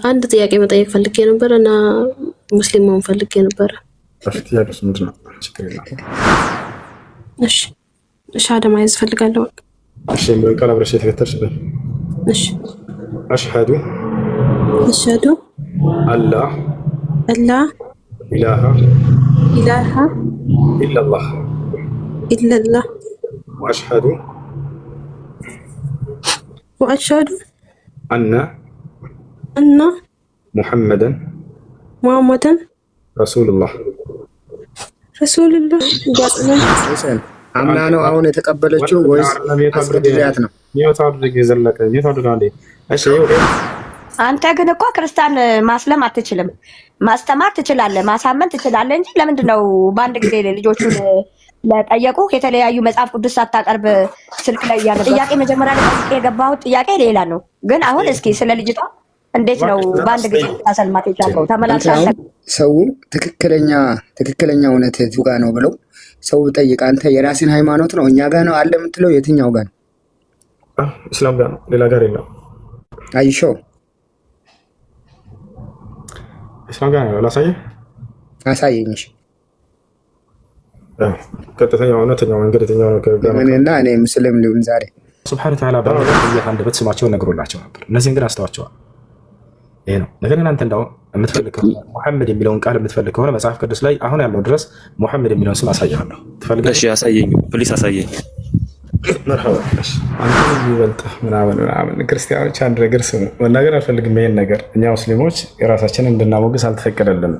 አንድ ጥያቄ መጠየቅ ፈልጌ ነበር እና ሙስሊም መሆን ፈልጌ ነበር። ጥያቄስ ምንድን ነው? ችግር የለም። እሺ ሻሃዳ መያዝ ፈልጋለሁ። እሺ ምን ቃል አብረሽ የተከተልሽ? እሺ አሽሀዱ አላ ኢላሃ ኢለላህ ወአሽሀዱ አነ ሙሐመደን ረሱሉላህ አምና ነው አሁን የተቀበለችው ወይስ አስገድዳት ነው? አንተ ግን እኮ ክርስቲያን ማስለም አትችልም። ማስተማር ትችላለህ፣ ማሳመን ትችላለህ እንጂ ለምንድን ነው በአንድ ጊዜ ልጆቹን ለጠየቁ የተለያዩ መጽሐፍ ቅዱስ ሳታቀርብ ስልክ ላይ ያለ ጥያቄ መጀመሪያ ላይ የገባሁት ጥያቄ ሌላ ነው። ግን አሁን እስኪ ስለ ልጅቷ እንዴት ነው በአንድ ጊዜ ታሰልማት የቻልከው? ተመላልሳለ ሰው ትክክለኛ እውነት የቱ ጋ ነው ብለው ሰው ጠይቅ። አንተ የራስን ሃይማኖት ነው እኛ ጋር ነው አለ የምትለው የትኛው ጋር ነው? እስላም ጋር ነው፣ ሌላ ጋር የለም። አይሾው እስላም ጋር ነው። ላሳየህ፣ አሳየኝ። እሺ ቀጥተኛው እውነተኛው መንገድ የትኛው ነው? እኔና እኔ ሙስሊም ሊሆን ዛሬ ሱብሃነሁ ወተዓላ በነቢያት አንደበት ስማቸውን ነግሮላቸው ነበር። እነዚህን ግን አስተዋቸዋል። ይሄ ነው ነገር። ግን አንተ እንደው የምትፈልግ ከሆነ ሙሐመድ የሚለውን ቃል የምትፈልግ ከሆነ መጽሐፍ ቅዱስ ላይ አሁን ያለው ድረስ ሙሐመድ የሚለውን ስም አሳያለሁ። ትፈልጋለህ? እሺ አሳየኝ፣ ፕሊስ አሳየኝ። መርሐባ። አንተ የሚበልጥ ምናምን ክርስቲያኖች አንድ ነገር ስሙ፣ መናገር አልፈልግም ይሄን ነገር። እኛ ሙስሊሞች የራሳችንን እንድናሞግስ አልተፈቀደልንም።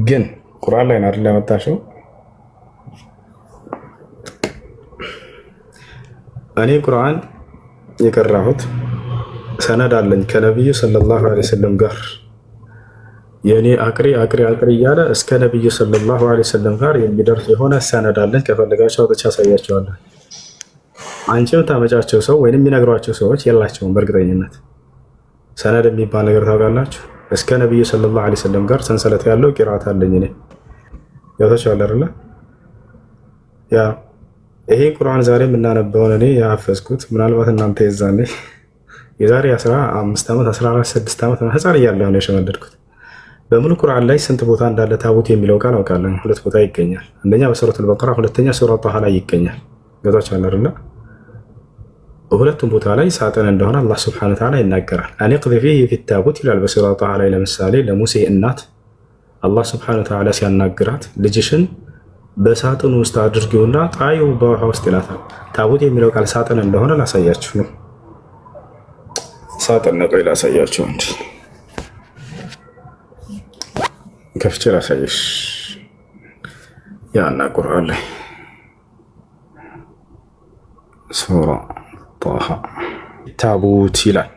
ግን ቁርአን ላይ ነው አይደል ያመጣሽው? እኔ ቁርአን የቀራሁት ሰነድ አለኝ ከነብዩ ሰለላሁ ዐለይሂ ወሰለም ጋር የኔ አቅሪ እያለ እስከ ነብዩ ሰለላሁ ዐለይሂ ወሰለም ጋር የሚደርስ የሆነ ሰነድ አለኝ። ከፈለጋቸው አውጥቼ አሳያቸዋለሁ። አንቺም ታመጫቸው ሰው ወይንም የሚነግሯቸው ሰዎች የላቸውም። በእርግጠኝነት ሰነድ የሚባል ነገር ታውቃላችሁ? እስከ ነብዩ ሰለላሁ ዐለይሂ ወሰለም ጋር ሰንሰለት ያለው ቂራአት አለኝ እኔ። ያውታችኋል አይደል? ያ ይሄ ቁርአን ዛሬ የምናነበውን እኔ ያፈዝኩት ምናልባት እናንተ የዛኔ የዛሬ 15 ዓመት 14 ዓመት ህፃን እያለሁ ነው የሸመደድኩት። በሙሉ ቁርአን ላይ ስንት ቦታ እንዳለ ታቦት የሚለው ቃል አውቃለሁ። 2 ቦታ ይገኛል። አንደኛ በሱረቱል በቀራ፣ ሁለተኛ ሱረቱ ጣሃ ላይ ይገኛል። ገዛቻለሁ አይደል? በሁለቱም ቦታ ላይ ሳጥን እንደሆነ አላህ ሱብሓነሁ ወተዓላ ይናገራል። አንቅዚ ፊሂ ፊታቡት ይላል በሱረቱ ጣሃ ላይ። ለምሳሌ ለሙሴ እናት አላህ ሱብሓነሁ ወተዓላ ሲያናግራት ልጅሽን በሳጥን ውስጥ አድርጊውና ጣዩ በውሃ ውስጥ ይላታል። ታቦት የሚለው ቃል ሳጥን እንደሆነ ላሳያችሁ ነው። ሳጥን ነው። ቆይ ላሳያችሁ እንጂ ከፍቼ ላሳየሽ። ያና ቁርአን ላይ ሱራ ጣሃ ታቡት ይላል።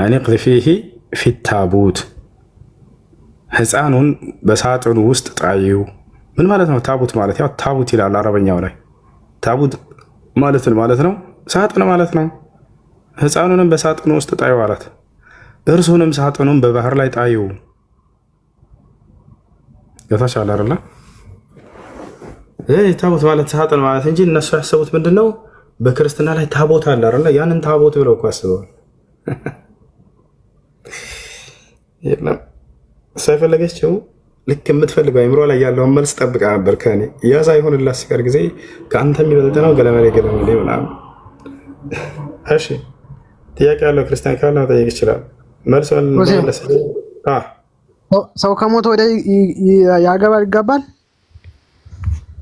አንቅዚ ፊሂ ፊታቡት፣ ህፃኑን በሳጥኑ ውስጥ ጣዩ። ምን ማለት ነው? ታቡት ማለት ያው ታቡት ይላል አረበኛው ላይ። ታቡት ማለት ነው ሳጥን ማለት ነው። ህፃኑንም በሳጥኑ ውስጥ ጣዩ አላት። እርሱንም ሳጥኑን በባህር ላይ ጣዩ። ገታሻል አይደል? ታቦት ማለት ሳጥን ማለት እንጂ እነሱ ያሰቡት ምንድነው? በክርስትና ላይ ታቦት አለ አይደል? ያንን ታቦት ብለው እኮ አስበዋል። የለም ሳይፈለገችው ልክ የምትፈልገው አይምሮ ላይ ያለውን መልስ ጠብቃ ነበር ከኔ። ያ ሳይሆንላት ሲቀር ጊዜ ከአንተ የሚበልጥ ነው ገለመሌ ምናምን። እሺ ጥያቄ ያለው ክርስቲያን ካለ መጠየቅ ይችላል። መልስ ሰው ከሞተ ወደ ያገባል ይጋባል?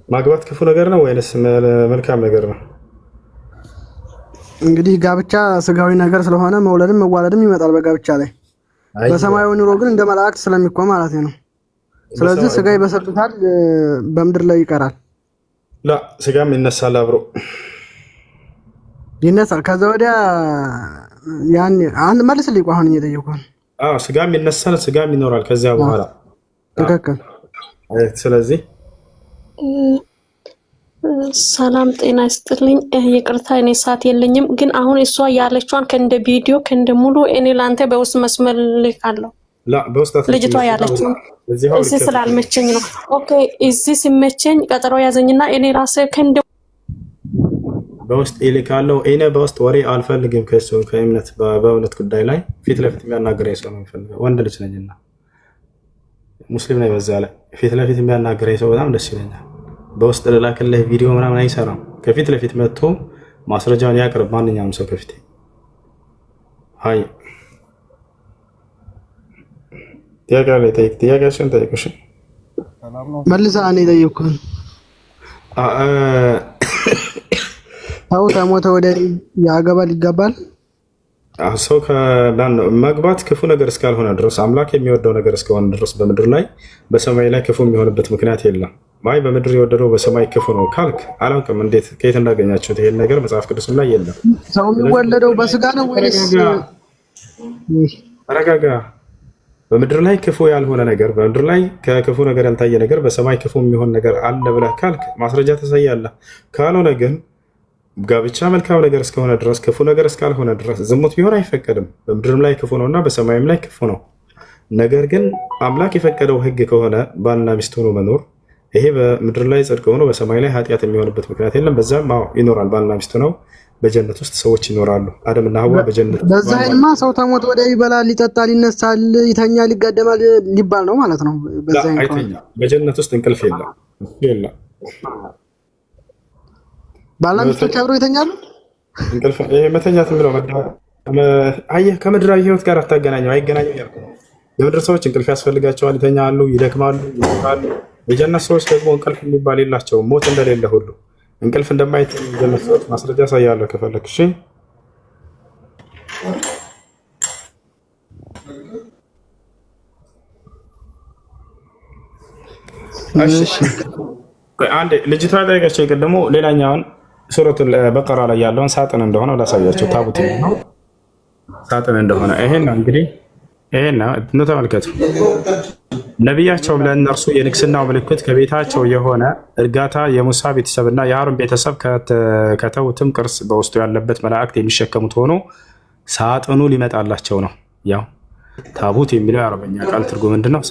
ማግባት ክፉ ነገር ነው ወይንስ መልካም ነገር ነው? እንግዲህ ጋብቻ ስጋዊ ነገር ስለሆነ መውለድም መዋለድም ይመጣል በጋብቻ ላይ። በሰማያዊ ኑሮ ግን እንደ መላእክት ስለሚቆም ማለት ነው። ስለዚህ ስጋ ይበሰብታል፣ በምድር ላይ ይቀራል። ላ ስጋም ይነሳል፣ አብሮ ይነሳል። ከዛ ወዲያ ያን አንድ መልስልኝ። አሁን እየጠየኩህ ስጋም ይነሳል፣ ስጋም ይኖራል ከዚያ በኋላ። ትክክል። ስለዚህ ሰላም ጤና ይስጥልኝ። ይቅርታ እኔ ሰዓት የለኝም፣ ግን አሁን እሷ ያለችዋን ከእንደ ቪዲዮ ከእንደ ሙሉ እኔ ላንተ በውስጥ መስመር ልካለሁ። ልጅቷ ያለችው እዚህ ስላልመቸኝ ነው። ኦኬ እዚህ ሲመቸኝ ቀጠሮ ያዘኝና እኔ ራሴ ከእንደ በውስጥ ይልካለሁ። እኔ በውስጥ ወሬ አልፈልግም ከሱ ከእምነት በእምነት ጉዳይ ላይ ፊት ለፊት የሚያናግረኝ ሰው ነው የምፈልገው። ወንድ ልጅ ነኝና ሙስሊም ነኝ። በዛ ላይ ፊት ለፊት የሚያናግረኝ ሰው በጣም ደስ ይለኛል። በውስጥ ልላክልህ ቪዲዮ ምናምን አይሰራም። ከፊት ለፊት መጥቶ ማስረጃውን ያቅርብ ማንኛውም ሰው ከፊት። አይ ጥያቄያችን ጠይቁሽ መልሳ እኔ ጠየቅኩህ። ሰው ከሞተ ወደ ያገባል ይጋባል? ሰው መግባት ክፉ ነገር እስካልሆነ ድረስ አምላክ የሚወደው ነገር እስከሆነ ድረስ በምድር ላይ በሰማይ ላይ ክፉ የሚሆንበት ምክንያት የለም። ማይ በምድር የወደደው በሰማይ ክፉ ነው ካልክ አላውቅም፣ እንዴት ከየት እንዳገኛችሁት ይሄን ነገር መጽሐፍ ቅዱስ ላይ የለም። ሰው የሚወለደው በስጋ ነው ወይስ? ተረጋጋ። በምድር ላይ ክፉ ያልሆነ ነገር፣ በምድር ላይ ከክፉ ነገር ያልታየ ነገር በሰማይ ክፉ የሚሆን ነገር አለ ብለህ ካልክ ማስረጃ ታሳያለህ። ካልሆነ ግን ጋብቻ መልካም ነገር እስከሆነ ድረስ ክፉ ነገር እስካልሆነ ድረስ ዝሙት ቢሆን አይፈቀድም። በምድርም ላይ ክፉ ነውና በሰማይም ላይ ክፉ ነው። ነገር ግን አምላክ የፈቀደው ሕግ ከሆነ ባልና ሚስት ሆኖ መኖር ይሄ በምድር ላይ ጽድቅ ሆኖ በሰማይ ላይ ኃጢአት የሚሆንበት ምክንያት የለም። በዛም ይኖራል። ባልና ሚስት ነው በጀነት ውስጥ ሰዎች ይኖራሉ። አደምና ሐዋ በጀነት። በዛ አይልማ ሰው ተሞት ወደ ይበላል፣ ይጠጣል፣ ይነሳል፣ ይተኛል፣ ይጋደማል ሊባል ነው ማለት ነው። በዛ አይተኛ። በጀነት ውስጥ እንቅልፍ የለም። ባልና ሚስቶች አብረው ይተኛሉ። እንቅልፍ ይሄ መተኛት የሚለው አየህ፣ ከምድራዊ ህይወት ጋር አታገናኘው፣ አይገናኝም ያልኩህ። የምድር ሰዎች እንቅልፍ ያስፈልጋቸዋል፣ ይተኛሉ፣ ይደክማሉ፣ ይሞታሉ። የጀነት ሰዎች ደግሞ እንቅልፍ የሚባል የላቸውም። ሞት እንደሌለ ሁሉ እንቅልፍ እንደማይተኙ የጀነት ሰዎች ማስረጃ ያሳያለሁ ከፈለክ። እሺ አንዴ ልጅቷ ጠየቀች። ደግሞ ሌላኛውን ሱረቱል በቀራ ላይ ያለውን ሳጥን እንደሆነ ላሳያቸው። ታቡት ነው ሳጥን እንደሆነ ይሄን እንግዲህ ይሄን ነው ተመልከቱ። ነቢያቸው ለእነርሱ የንግስናው ምልክት ከቤታቸው የሆነ እርጋታ የሙሳ ቤተሰብና የሃሩን ቤተሰብ ከተውትም ቅርስ በውስጡ ያለበት መላእክት የሚሸከሙት ሆኖ ሳጥኑ ሊመጣላቸው ነው። ያው ታቡት የሚለው የአረበኛ ቃል ትርጉም ምንድነው?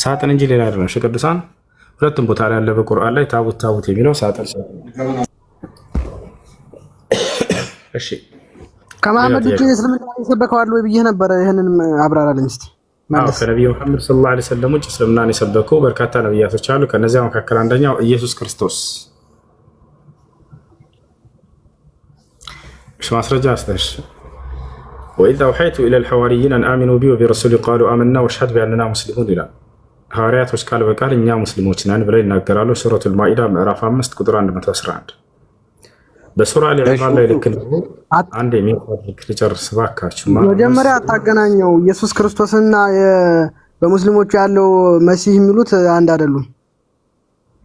ሳጥን እንጂ ሌላ አይደለም። ቅዱሳን ሁለቱም ቦታ ላይ ያለ በቁርአን ላይ ታቡት የሚለው ሳጥን። እሺ ከመሐመድ ውጭ እስልምና ይሰበከዋል ወይ ብዬ ነበረ። ይሄንን አብራራልኝ እስቲ። ከነቢዩ መሐመድ ሰለላሁ ዐለይሂ ወሰለም ውጭ እስልምናን የሰበኩ በርካታ ነቢያቶች አሉ። ከነዚያ መካከል አንደኛው ኢየሱስ ክርስቶስ። እሺ ማስረጃ አስተሽ ወኢዝ አውሐይቱ ኢለል ሐዋርይን አን አሚኑ ቢ ወቢረሱሊ ቃሉ አመና ወሽሀድ ቢአንና ሙስሊሙን ይላል። ሐዋርያቶች ቃል በቃል እኛ ሙስሊሞች ነን ብለው ይናገራሉ። ሱረቱል ማኢዳ ምዕራፍ 5 ቁጥር 111። በሱራ አልኢምራን ላይ ልክ ነው። አንድ የሚፈርክ ልጨርስ ባካችሁ። መጀመሪያ አታገናኘው። ኢየሱስ ክርስቶስና በሙስሊሞቹ ያለው መሲህ የሚሉት አንድ አይደሉም።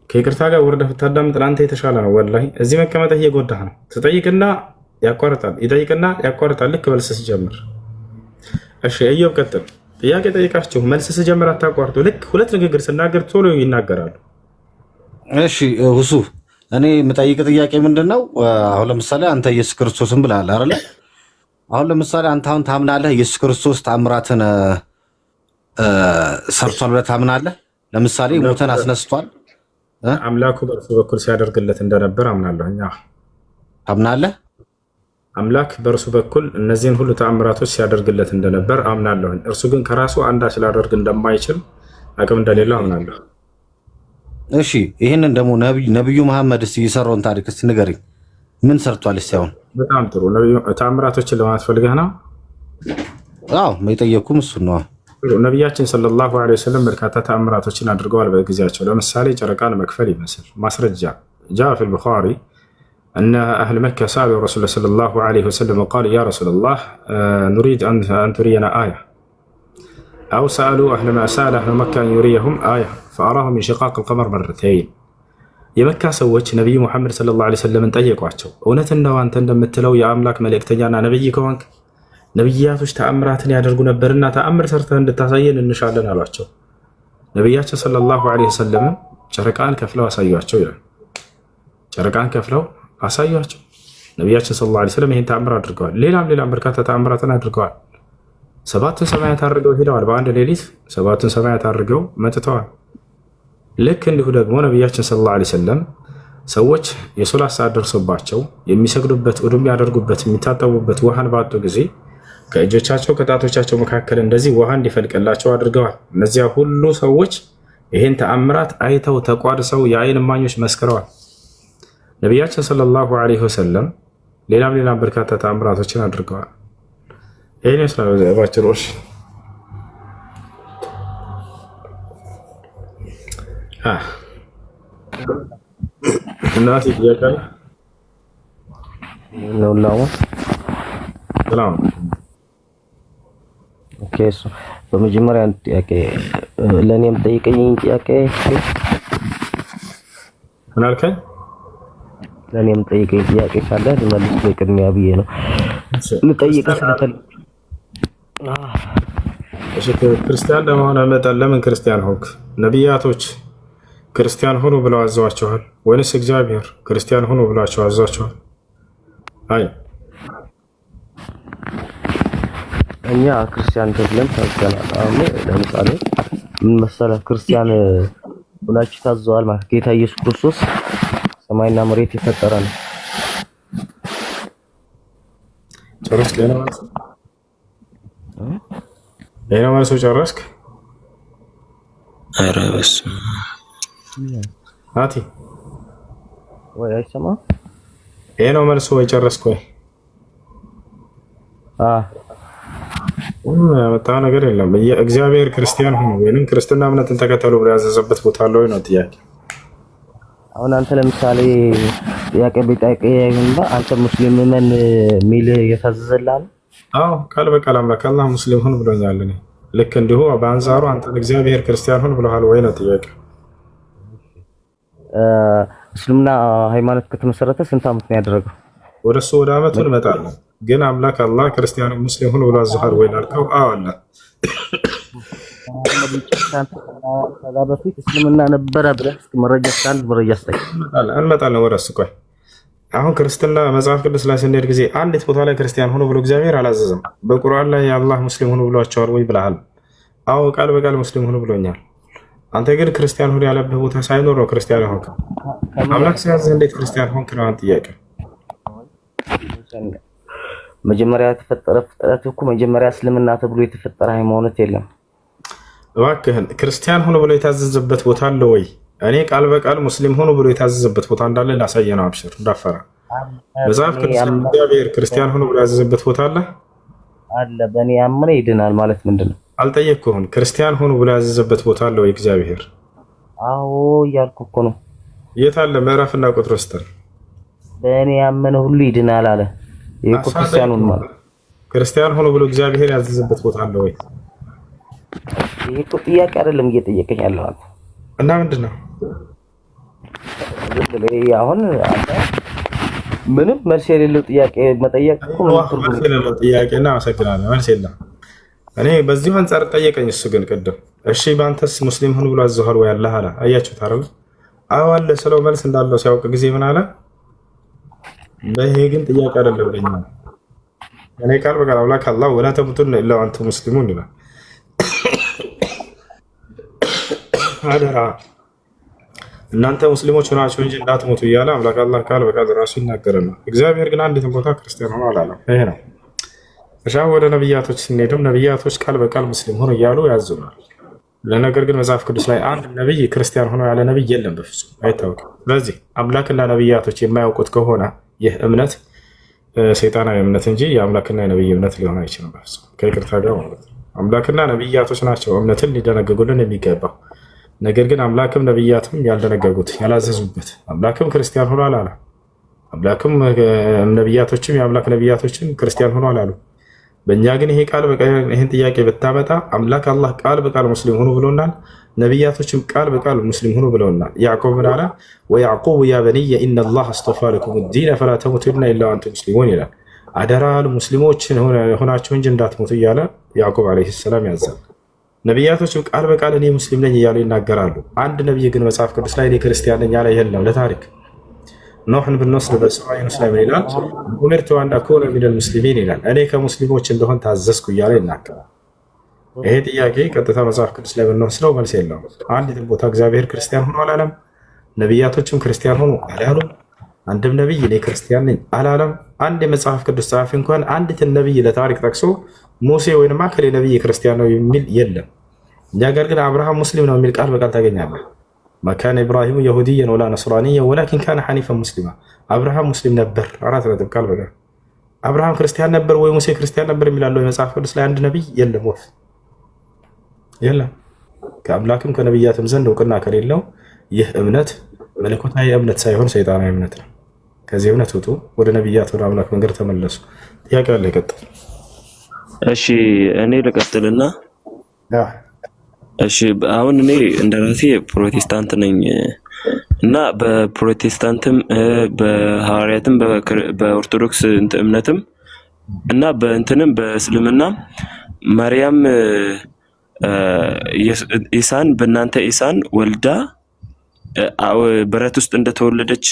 ከይቅርታ ጋር ወርደህ ብታዳምጥ ለአንተ የተሻለ ነው። ወላሂ እዚህ መቀመጥህ እየጎዳህ ነው። ትጠይቅና ያቋርጣል፣ ይጠይቅና ያቋርጣል። ልክ መልስ ሲጀምር። እሺ እዮብ ቀጥል። ጥያቄ ጠይቃችሁ መልስ ሲጀምር አታቋርጡ። ልክ ሁለት ንግግር ስናገር ቶሎ ይናገራሉ። እሺ ሁሱ እኔ የምጠይቅ ጥያቄ ምንድን ነው? አሁን ለምሳሌ አንተ ኢየሱስ ክርስቶስን ብለሃል አይደለ? አሁን ለምሳሌ አንተ አሁን ታምናለህ ኢየሱስ ክርስቶስ ተአምራትን ሰርቷል ብለህ ታምናለህ? ለምሳሌ ሞተን አስነስቷል። አምላኩ በእርሱ በኩል ሲያደርግለት እንደነበር አምናለሁ። እኛ ታምናለህ? አምላክ በእርሱ በኩል እነዚህን ሁሉ ተአምራቶች ሲያደርግለት እንደነበር አምናለሁ። እርሱ ግን ከራሱ አንዳች ሊያደርግ እንደማይችል አቅም እንደሌለው አምናለሁ። እሺ ይህንን ደግሞ ነቢዩ መሐመድ እስኪ የሰራውን ታሪክ እስኪ ንገረኝ። ምን ሰርቷል? እስኪ አሁን በጣም ጥሩ ተአምራቶችን ለማለት ፈልገህ ነው? አዎ የጠየኩም እሱን ነው። ነቢያችን ሰለላሁ ዐለይሂ ወሰለም በርካታ ተአምራቶችን አድርገዋል በጊዜያቸው። ለምሳሌ ጨረቃን መክፈል ይመስል ማስረጃ ጃአ ፊል ቡኻሪ أن أهل مكة سألوا رسول الله صلى الله عليه وسلم وقال يا رسول الله نريد أن ترينا آية، أو سألوا أهل ما سأل أهل مكة أن يريهم آية فأراهم انشقاق القمر مرتين። የመካ ሰዎች ነቢዩ ሙሐመድ ሰለላሁ ዐለይሂ ወሰለም ጠየቋቸው፣ እውነትን ነው አንተ እንደምትለው የአምላክ መልእክተኛና ነብይ ከሆንክ ነብያቶች ተአምራትን ያደርጉ ነበርና ተአምር ሰርተህ እንድታሳየን እንሻለን አሏቸው። ነቢያችን ሰለላሁ ዐለይሂ ወሰለም ጨረቃን ከፍለው አሳዩአቸው ይላል። ጨረቃን ከፍለው አሳዩአቸው። ነቢያችን ሰለላሁ ዐለይሂ ወሰለም ይህን ተአምር አድርገዋል። ሌላም በርካታ ተአምራትን አድርገዋል። 7 ሰማያት አድርገው ሄደዋል። በአንድ ሌሊት 7 ሰማያት አድርገው መጥተዋል። ልክ እንዲሁ ደግሞ ነቢያችን ሰለላሁ ዐለይሂ ወሰለም ሰዎች የሶላት ሰዓት ደርሶባቸው የሚሰግዱበት ወደ የሚያደርጉበት የሚታጠቡበት ውሃን ባጡ ጊዜ ከእጆቻቸው ከጣቶቻቸው መካከል እንደዚህ ውሃ እንዲፈልቅላቸው አድርገዋል። እነዚያ ሁሉ ሰዎች ይህን ተአምራት አይተው ተቋድሰው የአይን እማኞች መስክረዋል። ነቢያችን ሰለላሁ ዐለይሂ ወሰለም ሌላም በርካታ ተአምራቶችን አድርገዋል። ይህን ይመስላል ባጭሩ። እናቴ ጥያቄ ነው። ሰላም። ኦኬ፣ በመጀመሪያ ጥያቄ ለእኔም ጠይቀኝ። ጥያቄ ምን አልከኝ? ለእኔም ጠይቀኝ ጥያቄ ካለ ልመልስ በቅድሚያ ብዬ ነው ልጠይቅህ ስለፈለኩ። እሺ፣ ክርስቲያን ለመሆን መጠን ለምን ክርስቲያን ሆንክ? ነቢያቶች ክርስቲያን ሆኑ ብለው አዘዋቸዋል ወይንስ እግዚአብሔር ክርስቲያን ሆኑ ብሏቸው አዟቸዋል? አይ እኛ ክርስቲያን ተብለን ታዘናል። አሁን ለምሳሌ ምን መሰለህ ክርስቲያን ብላችሁ ታዘዋል ማለት ጌታ ኢየሱስ ክርስቶስ ሰማይና መሬት የፈጠረ ነው። ጨረስክ? ሌላ መልሶ ጨረስክ? ኧረ በስመ አብ ወይ አይሰማም? ይሄ ነው መልሶ ወይ ጨረስክ ወይ? ያመጣው ነገር የለም። እግዚአብሔር ክርስቲያን ሆኖ ወይንም ክርስትና እምነትን ተከተሉ ብሎ ያዘዘበት ቦታ አለ ወይ ነው ጥያቄ። አሁን አንተ ለምሳሌ ጥያቄ ቢጠይቅህና አንተ ሙስሊም ነን ሚል የታዘዘልህ? አዎ ቃል በቃል አምላክ አላህ ሙስሊም ሁን ብሎኛል። እኔ ልክ እንዲሁ በአንጻሩ አንተ እግዚአብሔር ክርስቲያን ሁን ብለሃል ወይ ነው ጥያቄ። እስልምና ሃይማኖት ከተመሰረተ ስንት ዓመት ነው ያደረገው? ወደሱ ወደ ዓመቱ እንመጣለን። ግን አምላክ አላህ ክርስቲያን ሙስሊም ሁን ብሎ አዘሃል ወይ ላልከው አዎ አለ። ከዛ በፊት እስልምና ነበረ ብለህ እስኪ መረጃ ካለ መረጃ ስጠኝ። እንመጣለን ወደሱ። ቆይ አሁን ክርስትና መጽሐፍ ቅዱስ ላይ ስንሄድ ጊዜ አንዲት ቦታ ላይ ክርስቲያን ሆኖ ብሎ እግዚአብሔር አላዘዘም። በቁርአን ላይ አላህ ሙስሊም ሆኖ ብሏቸዋል ወይ ብለሃል? አዎ ቃል በቃል ሙስሊም ሆኖ ብሎኛል። አንተ ግን ክርስቲያን ሆኖ ያለብህ ቦታ ሳይኖር ነው ክርስቲያን ሆንክ። አምላክ ሲያዝህ እንዴት ክርስቲያን ሆንክ ነው ጥያቄ። መጀመሪያ የተፈጠረ ፍጥረት እኮ መጀመሪያ እስልምና ተብሎ የተፈጠረ ሃይማኖት የለም። እባክህን ክርስቲያን ሆኖ ብሎ የታዘዘበት ቦታ አለ ወይ? እኔ ቃል በቃል ሙስሊም ሆኖ ብሎ የታዘዘበት ቦታ እንዳለ ላሳየህ ነው። አብሽር እንዳፈራ። መጽሐፍ ቅዱስ እግዚአብሔር ክርስቲያን ሆኖ ብሎ ያዘዘበት ቦታ አለ አለ። በእኔ ያመነ ይድናል ማለት ምንድን ነው? አልጠየቅኩህም። ክርስቲያን ሆኖ ብሎ ያዘዘበት ቦታ አለ ወይ እግዚአብሔር? አዎ እያልኩ እኮ ነው። የት አለ? ምዕራፍና ቁጥር ስጠን። በእኔ ያመነ ሁሉ ይድናል አለ። ይሄ ክርስቲያኑን ማለት ክርስቲያን ሆኖ ብሎ እግዚአብሔር ያዘዘበት ቦታ አለ ወይ? ይሄ እኮ ጥያቄ አይደለም እየጠየቀኝ ያለው አንተ። እና ምንድን ነው አሁን አንተ ምንም መልስ የሌለው ጥያቄ መጠየቅ እኮ መልስ የሌለው ጥያቄና አመሰግናለሁ። መልስ የለም። እኔ በዚሁ አንጻር ጠየቀኝ። እሱ ግን ቅድም እሺ በአንተስ ሙስሊም ሆኖ ብሎ አዘዋል ወይ አለ አለ። አያችሁት አይደል? አዎ አለ ስለው መልስ እንዳለው ሲያውቅ ጊዜ ምን አለ? ይሄ ግን ጥያቄ አይደለም ለኛ። እኔ ቃል በቃል አምላክ አላህ ወላ ተሙቱነ ኢላ ወአንቱም ሙስሊሙን ይላል። አደራ እናንተ ሙስሊሞች ሆናችሁ እንጂ እንዳትሞቱ እያለ አምላክ አላህ ቃል በቃል ራሱ ይናገረናል። እግዚአብሔር ግን አንዲትም ቦታ ክርስቲያን ሆኖ አላለም። ይሄ ነው። እሺ ወደ ነብያቶች ስንሄድም ነብያቶች ቃል በቃል ሙስሊም ሆኖ እያሉ ያዙናል። ለነገር ግን መጽሐፍ ቅዱስ ላይ አንድ ነብይ ክርስቲያን ሆኖ ያለ ነብይ የለም፣ በፍጹም አይታወቅም። ስለዚህ አምላክና ነብያቶች የማያውቁት ከሆነ ይህ እምነት ሰይጣናዊ እምነት እንጂ የአምላክና የነብይ እምነት ሊሆን አይችልም፣ በፍጹም ከይቅርታ ጋር ማለት ነው። አምላክና ነብያቶች ናቸው እምነትን ሊደነግጉልን የሚገባው። ነገር ግን አምላክም ነብያትም ያልደነገጉት ያላዘዙበት፣ አምላክም ክርስቲያን ሆኖ አላለ። አምላክም ነብያቶችም የአምላክ ነብያቶችን ክርስቲያን ሆኖ አላሉ። በእኛ ግን ይሄ ቃል በቃል ይሄን ጥያቄ ብታመጣ አምላክ አላህ ቃል በቃል ሙስሊም ሆኖ ብሎናል። ነብያቶችም ቃል በቃል ሙስሊም ሆኖ ብለውናል። ያዕቆብ ምን አለ? ወያዕቆብ ያ በንየ ኢነላህ አስጠፋ ለኩም ዲነ ፈላ ተሙቱና ኢላ አንቱም ሙስሊሙን ይላል። አደራ ሙስሊሞች ሆናቸው እንጂ እንዳትሞቱ እያለ ያዕቆብ ዓለይሂ ሰላም ያዛል። ነብያቶችም ቃል በቃል እኔ ሙስሊም ነኝ እያሉ ይናገራሉ። አንድ ነብይ ግን መጽሐፍ ቅዱስ ላይ እኔ ክርስቲያን ነኝ ያለ የለም። ለታሪክ ኖህን ብንወስድ በሰማይ ሙስሊም ይላል። ኡሚርቱ አን አኩነ ሚነል ሙስሊሚን ይላል። እኔ ከሙስሊሞች እንደሆን ታዘዝኩ እያለ ይናገራል። ይሄ ጥያቄ ቀጥታ መጽሐፍ ቅዱስ ላይ ብንወስደው መልስ የለውም። አንዲትም ቦታ እግዚአብሔር ክርስቲያን ሆኖ አላለም። ነቢያቶችም ክርስቲያን ሆኑ አላሉም። አንድም ነቢይ እኔ ክርስቲያን ነኝ አላለም። አንድ የመጽሐፍ ቅዱስ ጸሐፊ እንኳን አንዲትን ነቢይ ለታሪክ ጠቅሶ ሙሴ ወይም አከሌ ነቢይ ክርስቲያን ነው የሚል የለም። እኛ ጋር ግን አብርሃም ሙስሊም ነው የሚል ቃል በቃል ታገኛለህ። ማካነ ኢብራሂሙ የሁድየን ወላ ነስራንየን ወላኪን ካነ ሐኒፈን ሙስሊማ። አብርሃም ሙስሊም ነበር፣ 4 ነጥብ ቃል በቃል። አብርሃም ክርስቲያን ነበር ወይ ሙሴ ክርስቲያን ነበር የሚላለው የመጽሐፍ ቅዱስ ላይ አንድ ነቢይ የለም፣ ወፍ የለም። ከአምላክም ከነቢያትም ዘንድ እውቅና ከሌለው ይህ እምነት መለኮታዊ እምነት ሳይሆን ሰይጣናዊ እምነት ነው። ከዚህ እምነት ውጡ፣ ወደ ነቢያት ወደ አምላክ መንገድ ተመለሱ። ጥያቄ አለ፣ ይቀጥል። እሺ እኔ ልቀጥልና፣ እሺ አሁን እኔ እንደራሴ ፕሮቴስታንት ነኝ እና በፕሮቴስታንትም በሐዋርያትም በኦርቶዶክስ እምነትም እና በእንትንም በእስልምና ማርያም ኢሳን በእናንተ ኢሳን ወልዳ በረት ውስጥ እንደተወለደች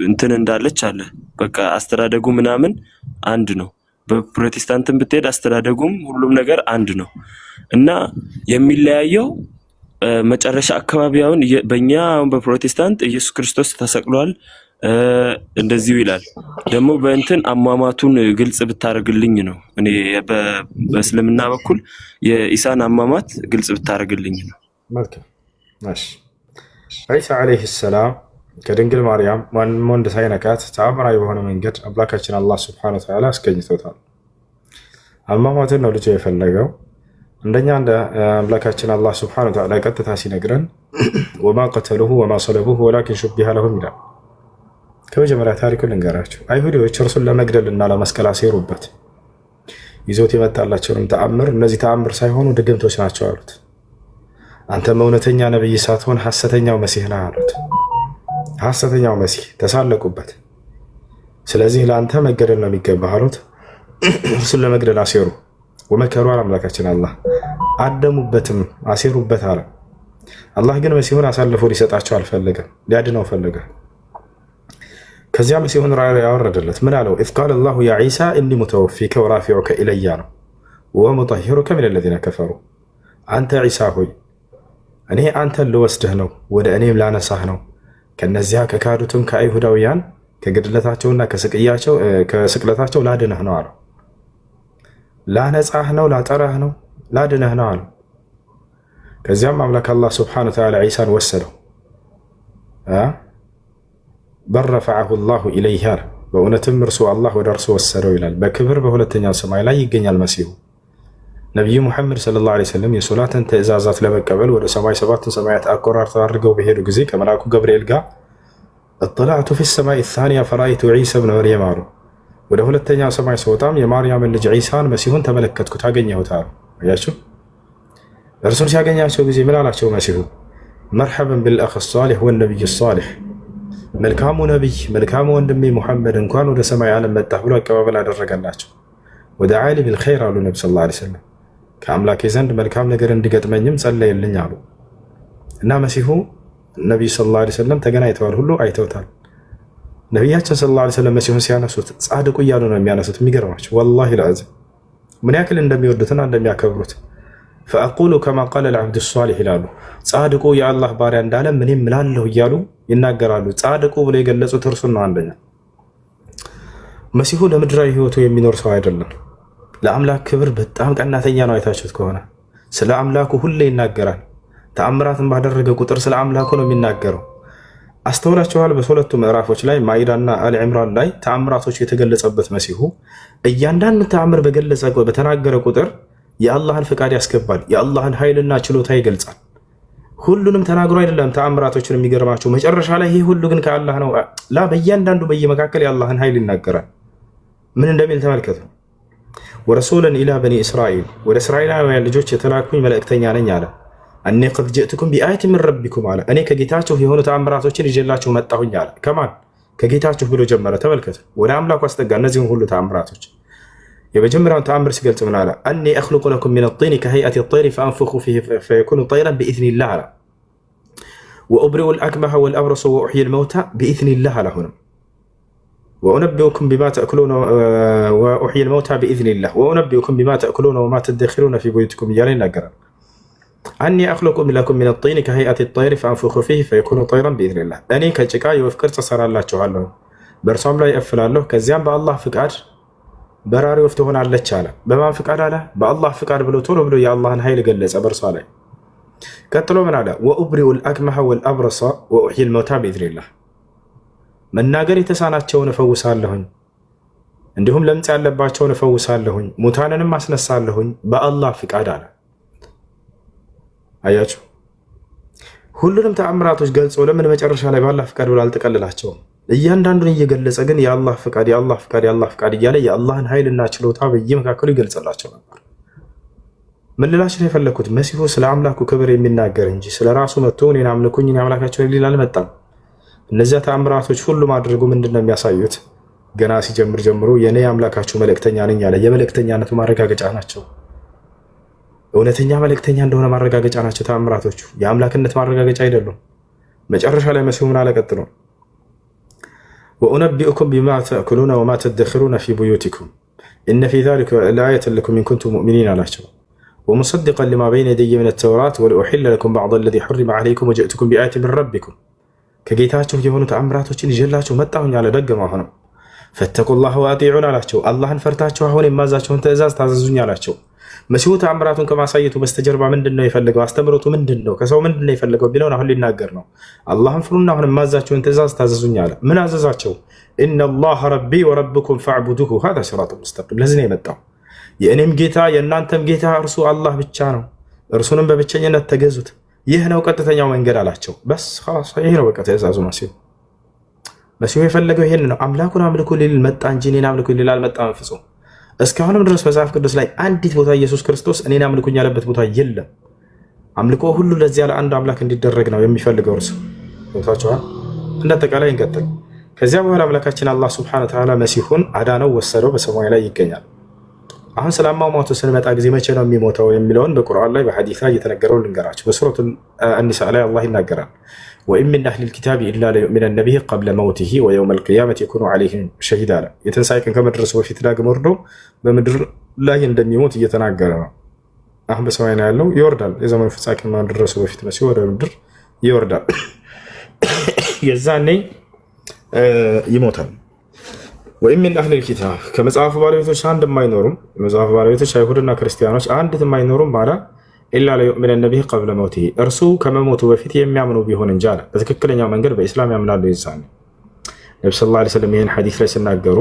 እንትን እንዳለች አለ። በቃ አስተዳደጉ ምናምን አንድ ነው። በፕሮቴስታንትም ብትሄድ አስተዳደጉም ሁሉም ነገር አንድ ነው እና የሚለያየው መጨረሻ አካባቢ አሁን በእኛ በፕሮቴስታንት ኢየሱስ ክርስቶስ ተሰቅሏል እንደዚሁ ይላል። ደግሞ በእንትን አሟሟቱን ግልጽ ብታደርግልኝ ነው። እኔ በእስልምና በኩል የኢሳን አሟሟት ግልጽ ብታደርግልኝ ነው። መልካም። እሺ ዒሳ ዓለይሂ ሰላም ከድንግል ማርያም ማንም ወንድ ሳይነካት ተአምራዊ በሆነ መንገድ አምላካችን አላህ ሱብሓነሁ ወተዓላ አስገኝቶታል። አሟሟትን ነው ልጅ የፈለገው። እንደኛ እንደ አምላካችን አላህ ሱብሓነሁ ወተዓላ ቀጥታ ሲነግረን ወማ ቀተሉሁ ወማ ሰለቡሁ ወላኪን ሹቢሀ ለሁም ይላል። ከመጀመሪያ ታሪኩን ልንገራችሁ። አይሁዶች እርሱን ለመግደልና ለመስቀል አሴሩበት። ይዞት የመጣላቸውንም ተአምር እነዚህ ተአምር ሳይሆኑ ድግምቶች ናቸው አሉት። አንተም እውነተኛ ነብይ ሳትሆን ሐሰተኛው መሲህ ነህ አሉት። ሐሰተኛው መሲህ ተሳለቁበት። ስለዚህ ለአንተ መገደል ነው የሚገባህ አሉት። እርሱን ለመግደል አሴሩ። ወመከሩ አለ አምላካችን አላህ፣ አደሙበትም አሴሩበት አለ። አላህ ግን መሲሁን አሳልፎ ሊሰጣቸው አልፈለገም፣ ሊያድነው ፈለገ። ከዚያ መሲሁን ራእይ ያወረደለት ምን አለው? ኢዝ ቃለ አላሁ ያ ዒሳ ኢኒ ሙተወፊከ ወራፊዑከ ኢለያ ነው ወሙጠሂሩከ ሚነ ለዚነ ከፈሩ። አንተ ዒሳ ሆይ እኔ አንተን ልወስድህ ነው፣ ወደ እኔም ላነሳህ ነው፣ ከነዚያ ከካዱትም ከአይሁዳውያን ከግድለታቸውና ከስቅለታቸው ላድነህ ነው አለው። ላነጻህ ነው፣ ላጠራህ ነው፣ ላድነህ ነው አለው። ከዚያም አምላክ አላህ ሱብሓነሁ ወተዓላ ዒሳን ወሰደው። በል ረፈዐሁ ላሁ ኢለይህ አለ። በእውነትም እርሱ አላህ ወደ እርሱ ወሰደው ይላል። በክብር በሁለተኛው ሰማይ ላይ ይገኛል መሲሁ። ነቢዩ ሙሐመድ ሰለላሁ ዐለይሂ ወሰለም የሶላትን ትእዛዛት ለመቀበል ወደ ሰማይ 7 ሰማያት አቆራርጠው አድርገው በሄዱ ጊዜ ከመልአኩ ገብርኤል ጋር እጥላዕቱ ፊ ሰማይ ታኒያ ፈራአይቱ ዒሳ ብነ መርየም አሉ። ወደ ሁለተኛው ሰማይ ስወጣም የማርያምን ልጅ ዒሳን መሲሁን ተመለከትኩት አገኘሁት አሉ። አያችሁ፣ እርሱን ሲያገኛቸው ጊዜ ምን አላቸው መሲሁ? መርሐበን ቢልአኽ ሳሊሕ ወነቢይ ሳሊሕ፣ መልካሙ ነቢይ መልካሙ ወንድሜ ሙሐመድ እንኳን ወደ ሰማይ ዓለም መጣህ ብሎ አቀባበል አደረገላቸው። ወደ ዓሊ ቢልኸይር አሉ ነቢ ሰለላሁ ዐለይሂ ወሰለም፣ ከአምላኬ ዘንድ መልካም ነገር እንዲገጥመኝም ጸለየልኝ አሉ። እና መሲሁ ነቢዩ ሰለላሁ ዐለይሂ ወሰለም ተገናኝተዋል፣ ሁሉ አይተውታል። ነቢያችን ሰለላሁ ዐለይሂ ወሰለም መሲሁን ሲያነሱት ጻድቁ እያሉ ነው የሚያነሱት። የሚገርማቸው ወላሂ ለአዚም ምን ያክል እንደሚወዱትና እንደሚያከብሩት። ፈአቁሉ ከማ ቃለ ልዓብዱ ሷሊሕ ይላሉ። ጻድቁ የአላህ ባሪያ እንዳለ ምንም እላለሁ እያሉ ይናገራሉ። ጻድቁ ብሎ የገለጹት እርሱን ነው። አንደኛ መሲሁ ለምድራዊ ህይወቱ የሚኖር ሰው አይደለም። ለአምላክ ክብር በጣም ቀናተኛ ነው። አይታችሁት ከሆነ ስለ አምላኩ ሁሌ ይናገራል። ተአምራትን ባደረገ ቁጥር ስለ አምላኩ ነው የሚናገረው። አስተውላችኋል? በሁለቱ ምዕራፎች ላይ ማኢዳና አሊ ዕምራን ላይ ተአምራቶች የተገለጸበት መሲሁ እያንዳንዱ ተአምር በገለጸ በተናገረ ቁጥር የአላህን ፍቃድ ያስገባል። የአላህን ኃይልና ችሎታ ይገልጻል። ሁሉንም ተናግሮ አይደለም ተአምራቶችን የሚገርማቸው መጨረሻ ላይ ይህ ሁሉ ግን ከአላህ ነው ላ በእያንዳንዱ በየመካከል የአላህን ኃይል ይናገራል። ምን እንደሚል ተመልከቱ። ወረሱለን ኢላ በኒ እስራኤል፣ ወደ እስራኤላውያን ልጆች የተላኩኝ መልእክተኛ ነኝ አለ። እኔ ቀድ ጅእትኩም ቢአየት ምን ረቢኩም አለ። እኔ ከጌታችሁ የሆኑ ተአምራቶችን ይዤላችሁ መጣሁኝ አለ። ከማን? ከጌታችሁ ብሎ ጀመረ። ተመልከቱ፣ ወደ አምላኩ አስጠጋ እነዚህን ሁሉ ተአምራቶች። የመጀመሪያውን ተአምር ሲገልጽ ምን አለ? እኔ አኽሉቁ ለኩም ሚነ ጢኒ ከሀይአት ጠይሪ ፈአንፉኹ ፊሂ ፈየኩኑ ጠይረን ቢኢዝኒላህ አለ። ወኡብሪኡ ልአክመሀ ወልአብረሰ ወኡሕዪ ልመውታ ቢኢዝኒላህ አለ። አሁንም ወኡነቢኡኩም ቢማ ተእኩሉነ ወኡሕዪ ልመውታ ቢኢዝኒላህ ወኡነቢኡኩም ቢማ ተእኩሉነ ወማ ተደኺሩነ ፊ ቡዩቲኩም እያለ ይናገራል። አኒ አኽሉቁ ለኩም ሚነ ጢን ከሀይአቲ ጠይር ፈአንፉኹ ፊህ ፈየኩኑ ጠይረን ቢኢዝኒላህ። እኔ ከጭቃ የወፍ ቅርጽ እሰራላችኋለሁ፣ በእርሷም ላይ እፍላለሁ፣ ከዚያም በአላህ ፍቃድ በራሪ ወፍ ትሆናለች አለ። በማን ፍቃድ አለ? በአላህ ፍቃድ ብሎ ቶሎ ብሎ የአላህን ኃይል ገለጸ በእርሷ ላይ። ቀጥሎ ምን አለ? ወኡብሪኡ ልአክመሐ ወልአብረሰ ወኡሕይል መውታ ቢኢዝኒላህ። መናገር የተሳናቸውን እፈውሳለሁኝ፣ እንዲሁም ለምጽ ያለባቸውን እፈውሳለሁኝ፣ ሙታንንም አስነሳለሁኝ በአላህ ፍቃድ አለ። አያችሁ፣ ሁሉንም ተአምራቶች ገልጾ ለምን መጨረሻ ላይ በአላህ ፍቃድ ብሎ አልጠቀልላቸውም? እያንዳንዱን እየገለጸ ግን የአላህ ፍቃድ የአላህ ፍቃድ የአላህ ፍቃድ እያለ የአላህን ኃይልና ችሎታ በየመካከሉ ይገልጽላቸው ነበር። ምን ልላችሁ የፈለኩት መሲሁ ስለ አምላኩ ክብር የሚናገር እንጂ ስለ ራሱ መጥቶ እኔን አምልኩኝ እኔ አምላካቸው ሊል አልመጣም። እነዚያ ተአምራቶች ሁሉ ማድረጉ ምንድን ነው የሚያሳዩት? ገና ሲጀምር ጀምሮ የኔ አምላካችሁ መልእክተኛ ነኝ ያለ የመልእክተኛነቱ ማረጋገጫ ናቸው። እውነተኛ መልእክተኛ እንደሆነ ማረጋገጫ ናቸው ተአምራቶቹ፣ የአምላክነት ማረጋገጫ አይደሉም። መጨረሻ ላይ መሲሁ ምን አለ ቀጥሎ? ወኡነቢኡኩም ቢማ ተእኩሉነ ወማ ተደኽሩነ ፊ ቡዩቲኩም ኢነ ፊ ዛሊከ ለአየተን ለኩም ኢን ኩንቱም ሙእሚኒን አላቸው። ወሙሰዲቀን ሊማ በይነ የደየ ሚነ ተውራት ወሊኡሒለ ለኩም በዕደ ለዚ ሑሪመ ዐለይኩም ወጅእቱኩም ቢአየትን ሚን ረቢኩም። ከጌታችሁ የሆኑ ተአምራቶችን ይዤላችሁ መጣሁኝ አለ። ደገመ አሁንም ፈተቁላህ ወአጢዑን አላቸው። አላህን ፈርታችሁ አሁን የማዛቸውን ትእዛዝ ታዘዙኝ አላቸው። መሲሁ ተአምራቱን ከማሳየቱ በስተጀርባ ምንድን ነው የፈለገው? አስተምሮቱ ምንድን ነው? ከሰው ምንድን ነው የፈለገው ቢለውን አሁን ሊናገር ነው። አላህን ፍሩና አሁን የማዛቸውን ትእዛዝ ታዘዙኝ አለ። ምን አዘዛቸው? ኢነላህ ረቢ ወረብኩም ፈዕቡዱሁ ሃዛ ሲራጡን ሙስተቂም። ለዚህ ነው የመጣው። የእኔም ጌታ የእናንተም ጌታ እርሱ አላህ ብቻ ነው፣ እርሱንም በብቸኝነት ተገዙት፣ ይህ ነው ቀጥተኛው መንገድ አላቸው። በስ ይህ ነው በቃ ትእዛዙ። መሲሁ የፈለገው ይሄን ነው። አምላኩን አምልኩ ሊል መጣ እንጂ እኔን አምልኩ ሊል አልመጣም ፍጹም። እስካሁንም ድረስ መጽሐፍ ቅዱስ ላይ አንዲት ቦታ ኢየሱስ ክርስቶስ እኔን አምልኩኝ ያለበት ቦታ የለም። አምልኮ ሁሉ ለዚያ ለአንድ አምላክ እንዲደረግ ነው የሚፈልገው እርሱ። ቦታቸዋል። እንደ አጠቃላይ እንቀጥል። ከዚያ በኋላ አምላካችን አላህ ሱብሓነሁ ወተዓላ መሲሁን አዳነው፣ ወሰደው፣ በሰማይ ላይ ይገኛል። አሁን ስለ አሟሟቱ ስንመጣ ጊዜ መቼ ነው የሚሞተው የሚለውን በቁርአን ላይ በሐዲስ ላይ እየተነገረው ልንገራቸው። በሱረቱ አኒሳ ላይ አላህ ይናገራል። ወኢን ሚን አህሊል ኪታቢ ኢላ ለዩእሚነነ ቢሂ ቀብለ መውቲሂ ወየውመል ቂያመቲ የኩኑ ዐለይሂም ሸሂዳ አለ። የትንሣኤ ቀን ከመድረሱ በፊት ዳግም ወርዶ በምድር ላይ እንደሚሞት እየተናገረ ነው። አሁን በሰማይ ነው ያለው፣ ይወርዳል። የዘመኑ ፍጻሜ ከመድረሱ በፊት መሲሁ ወደ ምድር ይወርዳል። የዛኔ ይሞታል። ወኢን ሚን አህሊል ኪታብ ከመጽሐፉ ባለቤቶች አንድ የማይኖሩም፣ የመጽሐፉ ባለቤቶች አይሁድና ክርስቲያኖች አንዲት የማይኖሩም ባላ ኢላ ለዩእሚነነ ቢሂ ቀብለ መውቲሂ እርሱ ከመሞቱ በፊት የሚያምኑ ቢሆን እንጂ አለ። በትክክለኛው መንገድ በኢስላም ያምናሉ። ይዛኔ ነቢ ሰለላሁ ዐለይሂ ወሰለም ይህን ሐዲስ ላይ ሲናገሩ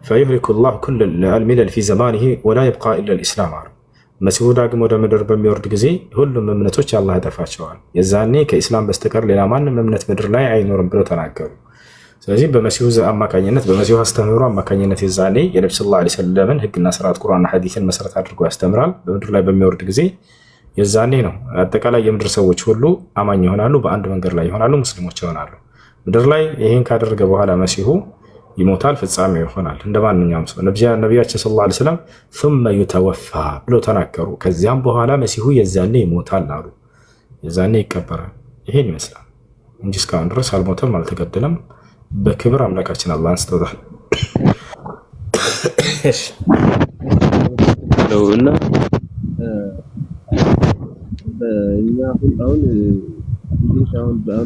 ፈዩህሊኩ ላሁ ኩለል ሚለል ፊ ዘማኒሂ ወላ የብቃ ኢላ ልእስላም አሉ። መሲሁ ዳግም ወደ ምድር በሚወርድ ጊዜ ሁሉም እምነቶች አላህ ያጠፋቸዋል። የዛኔ ከኢስላም በስተቀር ሌላ ማንም እምነት ምድር ላይ አይኖርም ብለው ተናገሩ። ስለዚህ በመሲሁ አማካኝነት በመሲሁ አስተምህሮ አማካኝነት የዛኔ የነቢ ሰለላሁ ዐለይሂ ወሰለምን ህግና ስርዓት ቁርአንና ሐዲስን መሰረት አድርጎ ያስተምራል። በምድር ላይ በሚወርድ ጊዜ የዛኔ ነው አጠቃላይ የምድር ሰዎች ሁሉ አማኝ ይሆናሉ፣ በአንድ መንገድ ላይ ይሆናሉ፣ ሙስሊሞች ይሆናሉ። ምድር ላይ ይህን ካደረገ በኋላ መሲሁ ይሞታል፣ ፍጻሜ ይሆናል እንደ ማንኛውም ሰው። ነቢያችን ሰለላሁ ዐለይሂ ወሰለም ثم يتوفى ብለው ተናገሩ። ከዚያም በኋላ መሲሁ የዛኔ ይሞታል አሉ። የዛኔ ይቀበራል። ይሄን ይመስላል እንጂ እስካሁን ድረስ አልሞተም፣ አልተገደለም። በክብር አምላካችን አላህ አንስቶታል። እና እኛ አሁን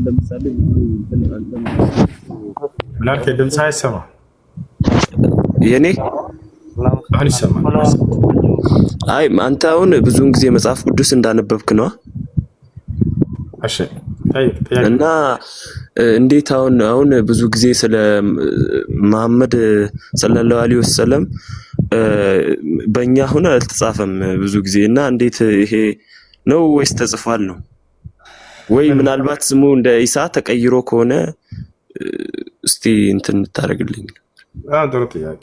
ለምሳሌ ምናልከ ድምፅ አይሰማ የኔ አሁን ይሰማል። አይ አንተ አሁን ብዙውን ጊዜ መጽሐፍ ቅዱስ እንዳነበብክ ነው። እሺ እና እንዴት አሁን ብዙ ጊዜ ስለ መሐመድ ሰለላሁ ዐለይሂ ወሰለም በእኛ ሆነ አልተጻፈም ብዙ ጊዜ እና እንዴት ይሄ ነው ወይስ ተጽፏል ነው ወይ? ምናልባት ስሙ እንደ ኢሳ ተቀይሮ ከሆነ እስቲ እንትን ታደርግልኝ። ጥሩ ጥያቄ።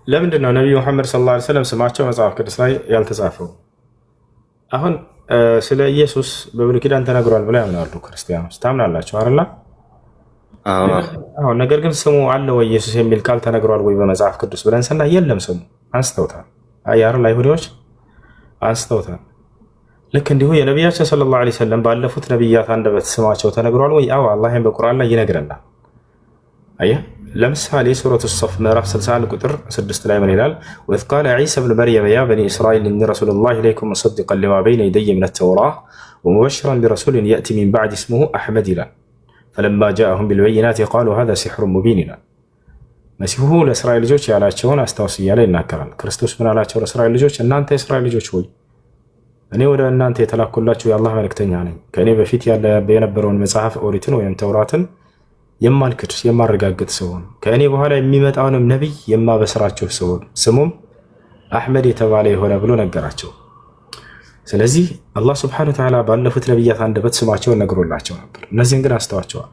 ለምንድን ነው ነቢዩ መሐመድ ሰለላሁ ዐለይሂ ወሰለም ስማቸው መጽሐፍ ቅዱስ ላይ ያልተጻፈው? አሁን ስለ ኢየሱስ በብሉይ ኪዳን ተነግሯል ብለው ያምናሉ ክርስቲያኖች። ታምናላችሁ አይደል? አዎ። ነገር ግን ስሙ አለ ወይ ኢየሱስ የሚል ቃል ተነግሯል ወይ በመጽሐፍ ቅዱስ ብለን ስናይ የለም። ስሙ አንስተውታል። አይደል? አይሁዶች አንስተውታል። ልክ እንዲሁ የነቢያችን ሰለላሁ ዐለይሂ ወሰለም ባለፉት ነቢያት አንደበት ስማቸው ተነግሯል ወይ? አዎ። አላህም በቁርአን ላይ ይነግረናል። አየህ፣ ለምሳሌ ሱረቱ ሶፍ ምዕራፍ 61 ቁጥር 6 ላይ ምን ይላል? ወኢዝ ቃለ ዒሳ ብኑ መርየም ያ በኒ እስራኤል ኢኒ ረሱሉላሂ ኢለይኩም ሙሰዲቀን ሊማ በይነ የደየ ሚነ ተውራህ ወሙበሽረን ቢረሱሊን የእቲ ሚን ባዕድ እስሙሁ አሕመድ ይላል። ፈለማ ጃአሁም ቢልበይናት ቃሉ ሃዛ ሲሕሩን ሙቢን ይላል። መሲሁ ለእስራኤል ልጆች ያላቸውን አስታውስ እያለ ይናገራል። ክርስቶስ ምን አላቸው ለእስራኤል ልጆች? እናንተ የእስራኤል ልጆች ሆይ እኔ ወደ እናንተ የተላኩላችሁ የአላህ መልእክተኛ ነኝ። ከእኔ በፊት የነበረውን መጽሐፍ ኦሪትን ወይም ተውራትን የማልክድ የማረጋግጥ ሲሆን ከእኔ በኋላ የሚመጣውንም ነቢይ የማበስራቸው ሲሆን ስሙም አሕመድ የተባለ የሆነ ብሎ ነገራቸው። ስለዚህ አላህ ስብሐነሁ ወተዓላ ባለፉት ነቢያት አንደበት ስማቸውን ነግሮላቸው ነበር። እነዚህን ግን አስተዋቸዋል።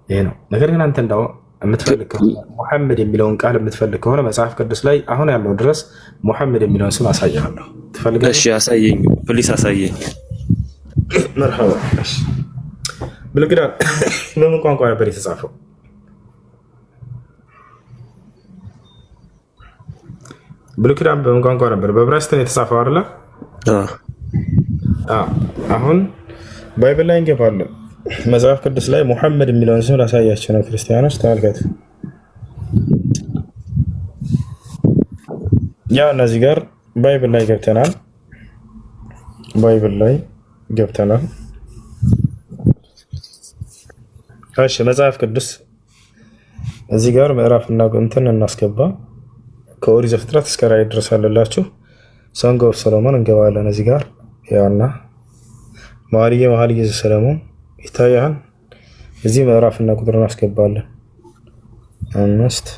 ይሄ ነው። ነገር ግን አንተ እንዳው የምትፈልግ ከሆነ ሙሐመድ የሚለውን ቃል የምትፈልግ ከሆነ መጽሐፍ ቅዱስ ላይ አሁን ያለው ድረስ ሙሐመድ የሚለውን ስም አሳያለሁ። ትፈልጋለህ? እሺ አሳየኝ፣ ፕሊስ አሳየኝ። መርሐባ። ብሉይ ኪዳን በምን ቋንቋ ነበር የተጻፈው? ብሉይ ኪዳን በምን ቋንቋ ነበር? በዕብራይስጥ ነው የተጻፈው አይደለ? አሁን ባይብል ላይ እንገባለን። መጽሐፍ ቅዱስ ላይ ሙሐመድ የሚለውን ስም ላሳያቸው ነው። ክርስቲያኖች ተመልከቱ። ያው እነዚህ ጋር ባይብል ላይ ገብተናል። እሺ መጽሐፍ ቅዱስ እዚህ ጋር ምዕራፍና እንትን እናስገባ። ከኦሪት ዘፍጥረት እስከ ራዕይ ድረስ አለላችሁ። ሰንግ ኦፍ ሰሎሞን እንገባለን። እዚህ ጋር ያውና መኃልየ ዘሰሎሞን ይታያል። እዚህ ምዕራፍና ቁጥር እናስገባለን። 5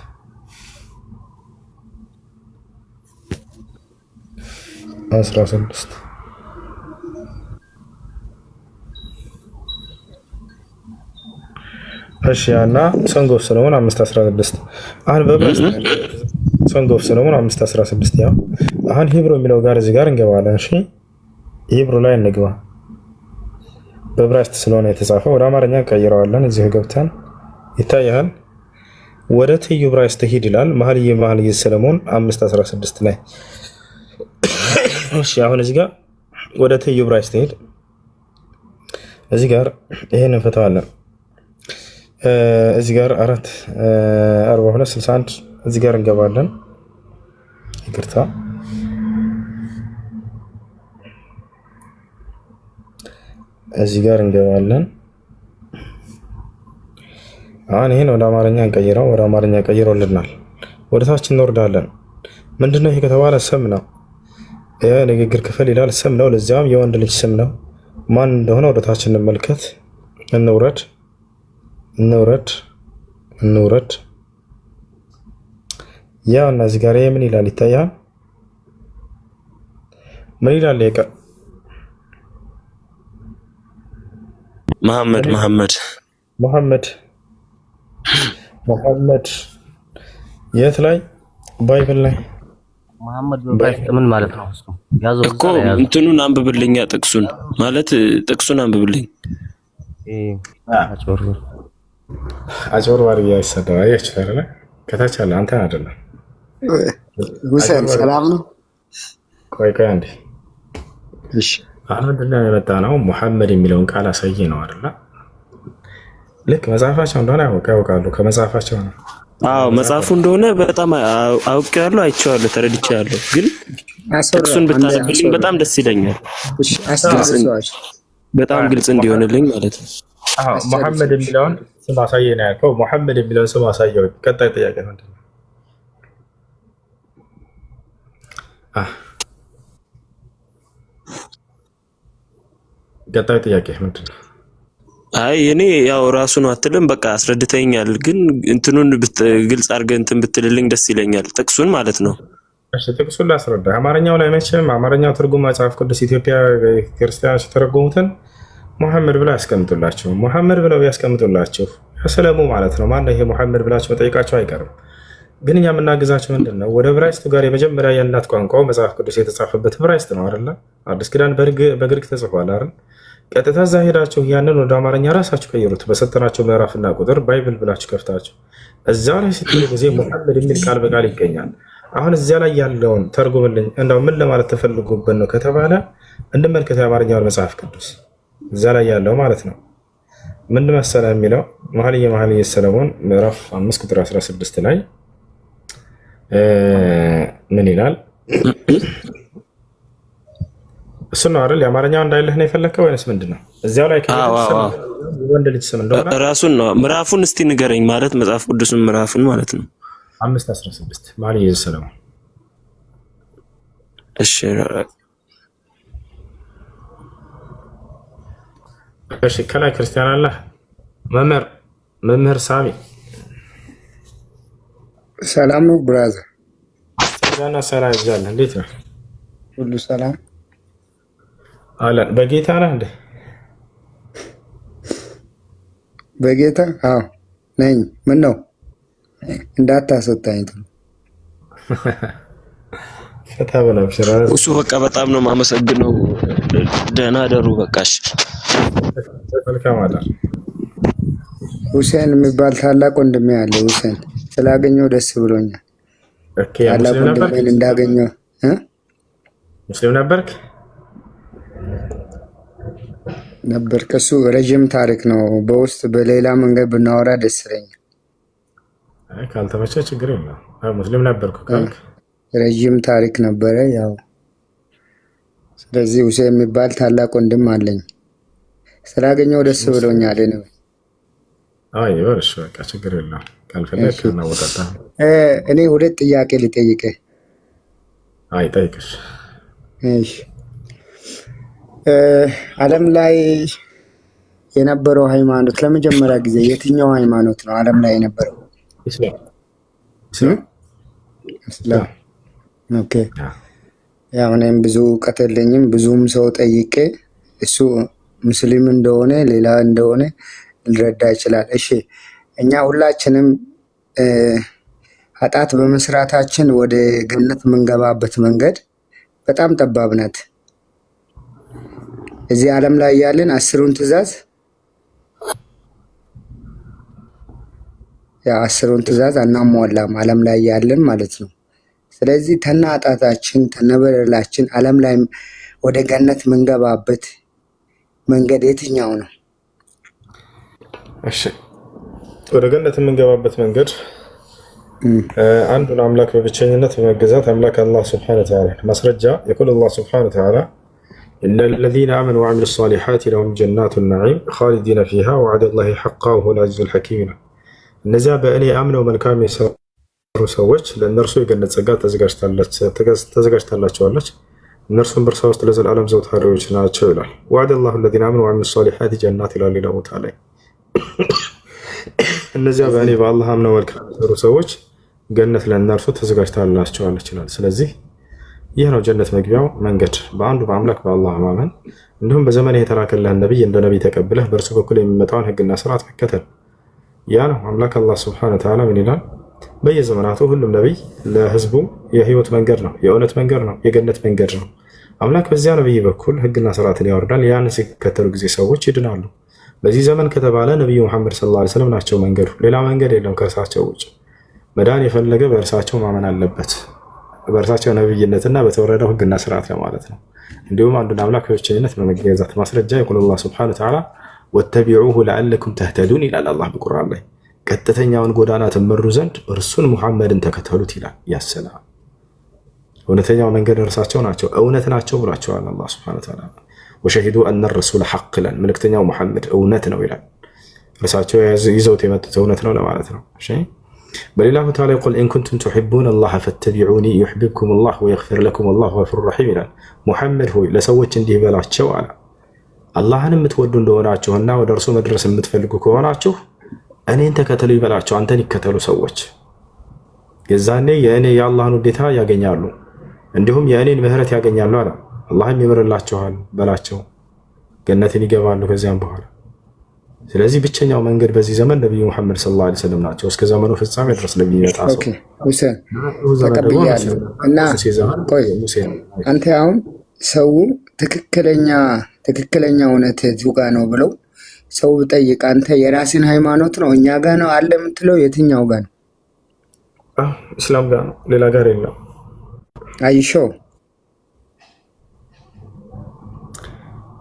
16 እሺ ያና ሰንግ ኦፍ ሰሎሞን 5:16 አሁን በብራይስጥ ሰንግ ኦፍ ሰሎሞን 5:16 ያው አሁን ሂብሩ የሚለው ጋር እዚህ ጋር እንገባለን። እሺ ሂብሩ ላይ እንግባ። በዕብራይስጥ ስለሆነ የተጻፈው ወደ አማርኛ ቀይረዋለን። እዚህ ገብተን ይታያል። ወደ ትዩ ዕብራይስጥ ሂድ ይላል። መኃልየ ሰሎሞን 5:16 ላይ እሺ አሁን እዚህ ጋር ወደ ትዩ ዕብራይስጥ ሂድ። እዚህ ጋር ይሄን እንፈታዋለን። እዚህ ጋር 4:42-61 እዚህ ጋር እንገባለን። ይቅርታ እዚህ ጋር እንገባለን። አሁን ይሄን ወደ አማርኛ እንቀይረው። ወደ አማርኛ ቀይሮልናል። ወደ ታች እንወርዳለን። ምንድነው ይሄ ከተባለ ስም ነው። የንግግር ክፍል ይላል ስም ነው። ለዚያም የወንድ ልጅ ስም ነው። ማን እንደሆነ ወደ ታች እንመልከት። እንውረድ። ያው እና እዚህ ጋር ምን ይላል ይታያል። ምን ይላል? መሐመድ የት ላይ? ባይብል ላይ መሐመድ በዕብራይስጥ ምን ማለት ነው? እሱ ያዘው እኮ እንትኑን አንብብልኛ። ጥቅሱን አንብብልኝ። አጭበርባሪ ያይሰደው አይችላል። ከታች አለ። አንተ አይደለም ሁሴን ሰላም ነው። ቆይ አንዴ። እሺ አሁን እንደና የመጣ ነው ሙሐመድ የሚለውን ቃል አሳይ ነው አይደል? ልክ መጽሐፋቸው እንደሆነ ያውቃሉ። ከመጽሐፋቸው ነው። አዎ መጽሐፉ እንደሆነ በጣም አውቄያለሁ፣ አይቼዋለሁ፣ ተረድቻለሁ። ግን ጥቅሱን ብታነብልኝ በጣም ደስ ይለኛል። እሺ አስተዋጽኦሽ በጣም ግልጽ እንዲሆንልኝ ማለት ነው። አዎ ሙሐመድ የሚለውን ስም አሳየኝ ነው ያልከው። ሙሐመድ የሚለውን ስም አሳየው። ቀጣይ ጥያቄ ምንድን ነው? ቀጣይ ጥያቄ ምንድን ነው? አይ እኔ ያው ራሱ ነው አትልም፣ በቃ አስረድተኛል። ግን እንትኑን ግልጽ አድርገህ እንትን ብትልልኝ ደስ ይለኛል። ጥቅሱን ማለት ነው። እሺ ጥቅሱን ላስረዳ። አማርኛው ላይ መቼም አማርኛው ትርጉም መጽሐፍ ቅዱስ ኢትዮጵያ ክርስቲያኖች የተረጎሙትን ሙሐመድ ብለው ያስቀምጡላቸው። ሙሐመድ ብለው ያስቀምጡላቸው ሰለሙ ማለት ነው። ማነው ይሄ ሙሐመድ ብላችሁ መጠየቃቸው አይቀርም። ግን እኛ የምናግዛቸው ምንድን ነው? ወደ ዕብራይስጡ ጋር የመጀመሪያ የእናት ቋንቋው መጽሐፍ ቅዱስ የተጻፈበት ዕብራይስጥ ነው አይደለ? አዲስ ኪዳን በግሪክ ተጽፏል አይደል? ቀጥታ እዛ ሄዳችሁ ያንን ወደ አማርኛ ራሳችሁ ቀይሩት። በሰጠናቸው ምዕራፍና ቁጥር ባይብል ብላችሁ ከፍታችሁ እዛው ላይ ስትሉ ጊዜ ሙሐመድ የሚል ቃል በቃል ይገኛል። አሁን እዚያ ላይ ያለውን ተርጉምልኝ። እንደው ምን ለማለት ተፈልጎበት ነው ከተባለ እንመልከት የአማርኛውን መጽሐፍ ቅዱስ እዛ ላይ ያለው ማለት ነው። ምን መሰለህ የሚለው መኃልየ ሰለሞን ምዕራፍ 5 ቁጥር 16 ላይ ምን ይላል? እሱ ነው አይደል? የአማርኛው እንዳይልህ ነው የፈለከው ወይስ ምንድነው? እዚያው ላይ ወንድ ልጅ ስም እንደሆነ ራሱን ነው። ምዕራፉን እስቲ ንገረኝ። ማለት መጽሐፍ ቅዱስን ምዕራፉን ማለት ነው። 5:16 መኃልየ ሰለሞን። እሺ ከላይ ክርስቲያን አለ። መምህር ሳሚ ሰላም ነው ብራዘር? ዛና ሰላም ይዛል። እንዴት ነው? ሁሉ ሰላም አለን። በጌታ ነህ እንዴ? በጌታ አዎ ነኝ። ምን ነው እንዳታስወጣኝ ነው። ፈታ በለው ሽራ እሱ በቃ በጣም ነው የማመሰግነው። ደህና ደሩ። በቃሽ። መልካም አዳር። ሁሴን የሚባል ታላቅ ወንድሜ አለ። ሁሴን ስላገኘው ደስ ብሎኛል። ኦኬ ታላቅ ወንድሜን እንዳገኘው ሙስሊም ነበርክ? ነበር። ከሱ ረጅም ታሪክ ነው። በውስጥ በሌላ መንገድ ብናወራ ደስ ይለኛል። ካልተመቸ ችግር የለም። ሙስሊም ነበርኩ ካልክ ረጅም ታሪክ ነበረ። ያው ስለዚህ ሁሴን የሚባል ታላቅ ወንድም አለኝ። ስላገኘው ደስ ብሎኛል። አይ ወርሽ በቃ ችግር የለም። ካልፈለክ ነው ወጣጣ። እኔ ሁለት ጥያቄ ልጠይቅህ። አይ ጠይቅሽ። እሺ ዓለም ላይ የነበረው ሃይማኖት ለመጀመሪያ ጊዜ የትኛው ሃይማኖት ነው ዓለም ላይ የነበረው? እስላም። ኦኬ። ያው እኔም ብዙ እውቀት የለኝም። ብዙም ሰው ጠይቄ እሱ ሙስሊም እንደሆነ ሌላ እንደሆነ ሊረዳ ይችላል። እሺ እኛ ሁላችንም ኃጢአት በመስራታችን ወደ ገነት የምንገባበት መንገድ በጣም ጠባብ ናት። እዚህ ዓለም ላይ ያለን 10ሩን ትእዛዝ ያ10ሩን ትእዛዝ አናሟላም ዓለም ላይ ያለን ማለት ነው። ስለዚህ ተና ኃጢአታችን ተነበረላችን ዓለም ላይ ወደ ገነት የምንገባበት መንገድ የትኛው ነው? እሺ ወደ ገነት የምንገባበት መንገድ አንዱን አምላክ በብቸኝነት በመገዛት አምላክ አላህ Subhanahu Wa Ta'ala ማስረጃ يقول الله سبحانه وتعالى إن الذين آمنوا وعملوا الصالحات لهم جنات النعيم خالدين فيها وعد الله حقا وهو العزيز الحكيم። እነዚያ በእኔ አምነው መልካም የሰሩ ሰዎች ለእነርሱ የገነት ጸጋ ተዘጋጅታላቸዋለች፣ እነርሱም በእርሷ ውስጥ ለዘላለም ዘውታሪዎች ናቸው ይላል። وعد الله الذين آمنوا وعملوا الصالحات جنات ይላል ሌላ ቦታ ላይ። እነዚያ በእኔ በአላህ አምነው መልካም የሰሩ ሰዎች ገነት ለእነርሱ ተዘጋጅታላቸዋለች ይላል። ስለዚህ ይህ ነው ጀነት መግቢያው መንገድ፣ በአንዱ በአምላክ በአላህ ማመን፣ እንዲሁም በዘመንህ የተላከልህን ነብይ እንደ ነብይ ተቀብለህ በእርሱ በኩል የሚመጣውን ህግና ስርዓት መከተል። ያ ነው አምላክ አላህ Subhanahu Wa Ta'ala ምን ይላል? በየዘመናቱ ሁሉም ነብይ ለህዝቡ የህይወት መንገድ ነው፣ የእውነት መንገድ ነው፣ የገነት መንገድ ነው። አምላክ በዚያ ነብይ በኩል ህግና ስርዓትን ያወርዳል። ያን ሲከተሉ ጊዜ ሰዎች ይድናሉ። በዚህ ዘመን ከተባለ ነብዩ መሐመድ ሰለላሁ ዐለይሂ ወሰለም ናቸው መንገዱ። ሌላ መንገድ የለም ከእርሳቸው ውጭ። መዳን የፈለገ በእርሳቸው ማመን አለበት፣ በእርሳቸው ነብይነትና በተወረደው ህግና ስርዓት ለማለት ነው። እንዲሁም አንዱን አምላክ በብቸኝነት በመገዛት ማስረጃ يقول الله سبحانه وتعالى واتبعوه لعلكم تهتدون ይላል አላህ በቁርአን ላይ። ቀጥተኛውን ጎዳና ትመሩ ዘንድ እርሱን ሙሐመድን ተከተሉት ይላል። ያሰላም እውነተኛው መንገድ እርሳቸው ናቸው፣ እውነት ናቸው ብሏቸዋል አላህ Subhanahu Wa Ta'ala። وشهدوا أن الرسول حق لن ملكتኛው ሙሐመድ እውነት ነው ይላል። እርሳቸው ይዘውት የመጡት እውነት ነው ለማለት ነው። እሺ በሌላ ቦታ ላይ قل إن كنتم تحبون الله فاتبعوني يحببكم الله ويغفر لكم الله غفور رحيم ይላል። ሙሐመድ ሆይ ለሰዎች እንዲህ በላቸው አለ፣ አላህን የምትወዱ እንደሆናችሁና ወደ እርሱ መድረስ የምትፈልጉ ከሆናችሁ እኔን ተከተሉ ይበላቸው፣ አንተን ይከተሉ ሰዎች። የዛኔ የእኔ የአላህን ውዴታ ያገኛሉ፣ እንዲሁም የእኔን ምህረት ያገኛሉ አለ። አላህም ይምርላቸዋል በላቸው፣ ገነትን ይገባሉ ከዚያም በኋላ። ስለዚህ ብቸኛው መንገድ በዚህ ዘመን ነብዩ መሐመድ ሰለላሁ ዐለይሂ ወሰለም ናቸው። እስከ ዘመኑ ፍጻሜ ድረስ ለሚመጣ ሰው እና አንተ አሁን ሰው ትክክለኛ እውነት እዚሁ ጋ ነው ብለው ሰው ብጠይቅ አንተ የራስን ሃይማኖት ነው እኛ ጋ ነው አለ የምትለው የትኛው ጋ ነው? እስላም ጋ ነው፣ ሌላ ጋር የለም። አይሾ